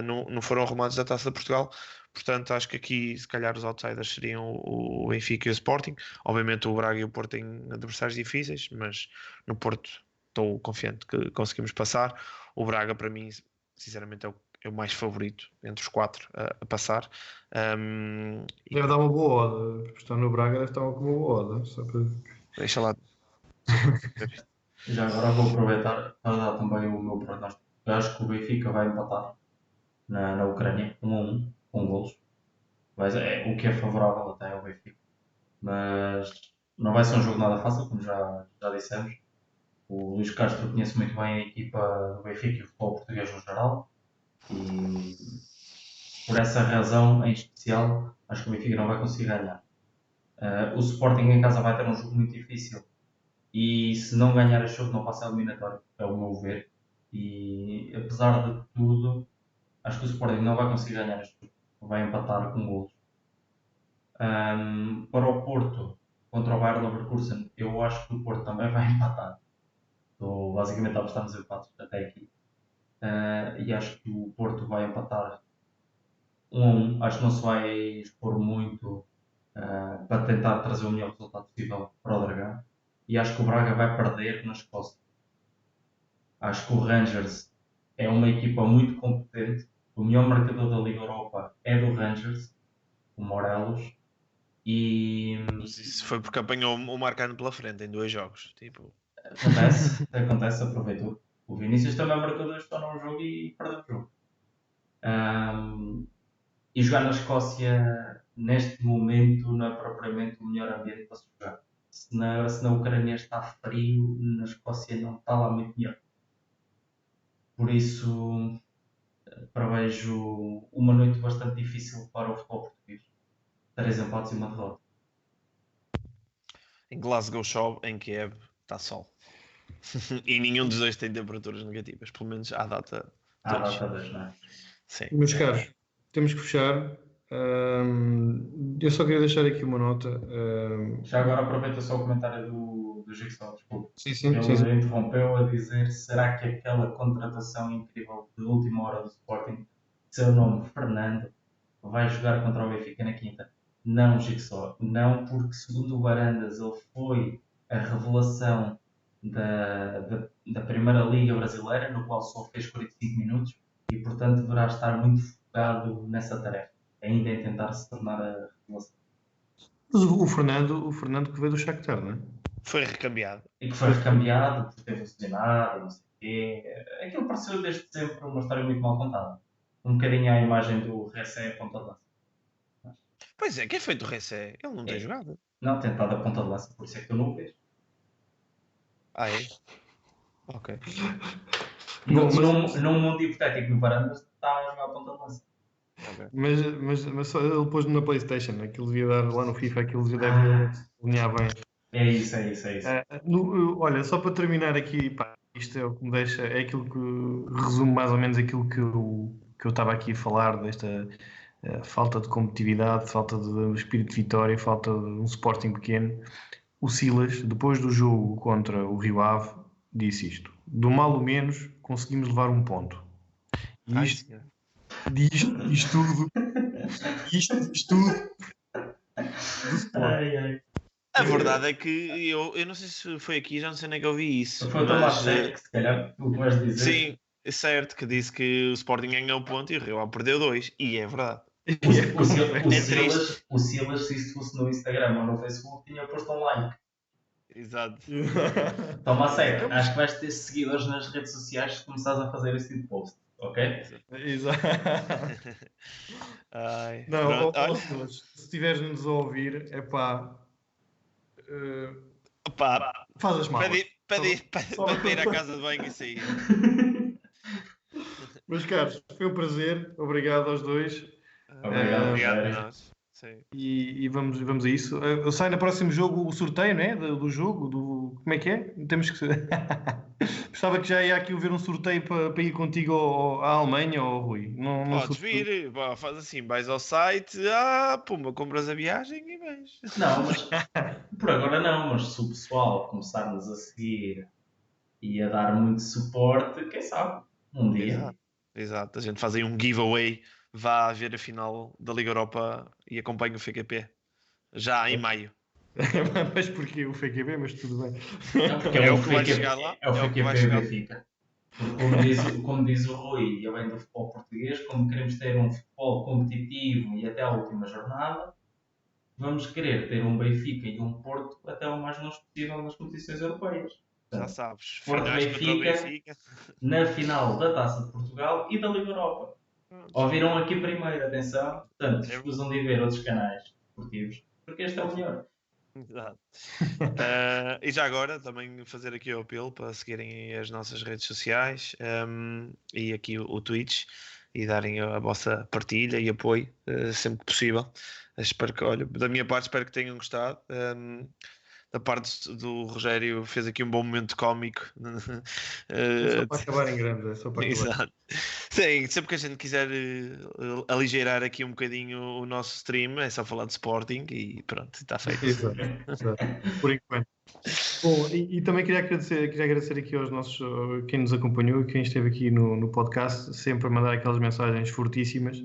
não foram arrumados da Taça de Portugal. Portanto, acho que aqui, se calhar, os outsiders seriam o Benfica e o Sporting. Obviamente, o Braga e o Porto têm adversários difíceis, mas no Porto estou confiante que conseguimos passar. O Braga, para mim, sinceramente, é o mais favorito entre os 4 a passar. Deve dar uma boa oda. Estar no Braga deve estar uma boa oda. Só para... Deixa lá. Já agora vou aproveitar para dar também o meu prognóstico. Eu acho que o Benfica vai empatar na Ucrânia, 1-1, com golos. O que é favorável até ao Benfica. Mas não vai ser um jogo nada fácil, como já dissemos. O Luís Castro conhece muito bem a equipa do Benfica e o futebol português no geral. E por essa razão, em especial, acho que o Benfica não vai conseguir ganhar. O Sporting em casa vai ter um jogo muito difícil. E se não ganhar este jogo, não passa a eliminatória, é o meu ver. E apesar de tudo, acho que o Sporting não vai conseguir ganhar este jogo. Vai empatar com golos. Para o Porto, contra o Bayer Leverkusen, eu acho que o Porto também vai empatar. Estou basicamente a apostar nos empates até aqui. E acho que o Porto vai empatar 1-1. Acho que não se vai expor muito para tentar trazer o melhor resultado possível para o Dragão. E acho que o Braga vai perder na Escócia. Acho que o Rangers é uma equipa muito competente. O melhor marcador da Liga Europa é do Rangers, o Morelos. E Isso foi porque apanhou o Marcano pela frente em 2 jogos. Tipo, acontece, aproveitou. O Vinícius também marcou 2 só num jogo e perdeu o jogo. E jogar na Escócia neste momento não é propriamente o melhor ambiente para se jogar. Se na Ucrânia está frio, na Escócia não está lá muito melhor. Por isso, prevejo uma noite bastante difícil para o futebol português. 3 empates e uma derrota. em Glasgow chove, em Kiev está sol. E nenhum dos dois tem temperaturas negativas, pelo menos à data. À data das, não é? Sim. Meus caros, temos que fechar. Eu só queria deixar aqui uma nota. Já agora aproveita só o comentário do Jigsaw, desculpa. Sim. Ele interrompeu a dizer: será que aquela contratação incrível de última hora do Sporting, seu nome Fernando, vai jogar contra o Benfica na quinta? Não, Jigsaw, não, porque segundo o Varandas ele foi a revelação da Primeira Liga Brasileira, no qual só fez 45 minutos e portanto deverá estar muito focado nessa tarefa, ainda em tentar se tornar a revelação. Mas o Fernando que veio do Shakhtar, não é? Foi recambiado. E que foi recambiado, porque teve lesionado, não sei o quê. Aquilo pareceu desde sempre uma história muito mal contada. Um bocadinho à imagem do Ressé a ponta de lança. Pois é, quem foi do Ressé? Ele não tem jogado. Não, tentado a ponta de lança, por isso é que tu não o vês. Ah, é? Ok. Num mundo hipotético no Varandas, está a jogar a ponta de lança. Okay. Mas só ele pôs na PlayStation, aquilo devia dar lá no FIFA, aquilo deve alinhar bem. É isso. Olha, só para terminar aqui, pá, isto é o que me deixa, é aquilo que resume mais ou menos aquilo que eu estava aqui a falar, desta falta de competitividade, falta de espírito de vitória, falta de um Sporting pequeno. O Silas, depois do jogo contra o Rio Ave, disse isto: do mal o menos conseguimos levar um ponto. E Ai, isto senhor. diz tudo. Isto diz tudo do Sporting. Ai, ai. A verdade é que eu não sei se foi aqui, já não sei nem que eu vi isso. Foi o Tomás Mas Serra que se calhar o que vais dizer. sim, é certo que disse que o Sporting ganhou um ponto e o Rio Ave perdeu 2. E é verdade. O Silas, se isto fosse no Instagram ou no Facebook, tinha posto um like. Exato. Toma a sério, acho que vais ter seguidores nas redes sociais se começares a fazer esse tipo de post, ok? Exato. Ai, Não, pronto, olha. Silas, se estiveres-nos a ouvir, é pá. Opa, Faz as malas. para ir à casa de banho e sair. Meus caros, foi um prazer. Obrigado aos dois. Obrigado, Obrigado a Rogério. nós. Sim. E vamos a isso. Sai no próximo jogo o sorteio, né? Do jogo. Como é que é? Temos que. Gostava que já ia aqui haver um sorteio para ir contigo à Alemanha ou ao Rui. Não Podes vir, pá, faz assim, vais ao site, pumba, compras a viagem e vais. Não, mas por agora não, mas se o pessoal começar-nos a seguir e a dar muito suporte, quem sabe, um dia. Exato, exato. A gente faz aí um giveaway, vá ver a final da Liga Europa e acompanhe o FQP. Já em maio. Mas porquê o FQB? Mas tudo bem. Não, porque É o que vai chegar lá. É o É o que vai FQP chegar. Benfica. Como diz o Rui, e além do futebol português, como queremos ter um futebol competitivo e até à última jornada, vamos querer ter um Benfica e um Porto até o mais longe possível nas competições europeias. Já Portanto, sabes. Porto Finais contra o Benfica. na final da Taça de Portugal e da Liga Europa. Ouviram aqui primeiro, atenção. Portanto, escusam de ver outros canais esportivos, porque este é o melhor. Exato. E já agora também fazer aqui o apelo para seguirem as nossas redes sociais e aqui o Twitch e darem a vossa partilha e apoio sempre que possível. Espero que, olha, da minha parte espero que tenham gostado. Da parte do Rogério fez aqui um bom momento cómico. É só para acabar em grande. É só para acabar. Exato. Sim, sempre que a gente quiser aligeirar aqui um bocadinho o nosso stream, é só falar de Sporting e pronto, está feito. Exato. Por enquanto. Bom, e também queria agradecer aqui aos nossos, quem nos acompanhou e quem esteve aqui no podcast, sempre a mandar aquelas mensagens fortíssimas.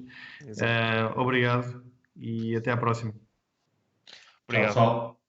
Obrigado e até à próxima. Tchau, pessoal.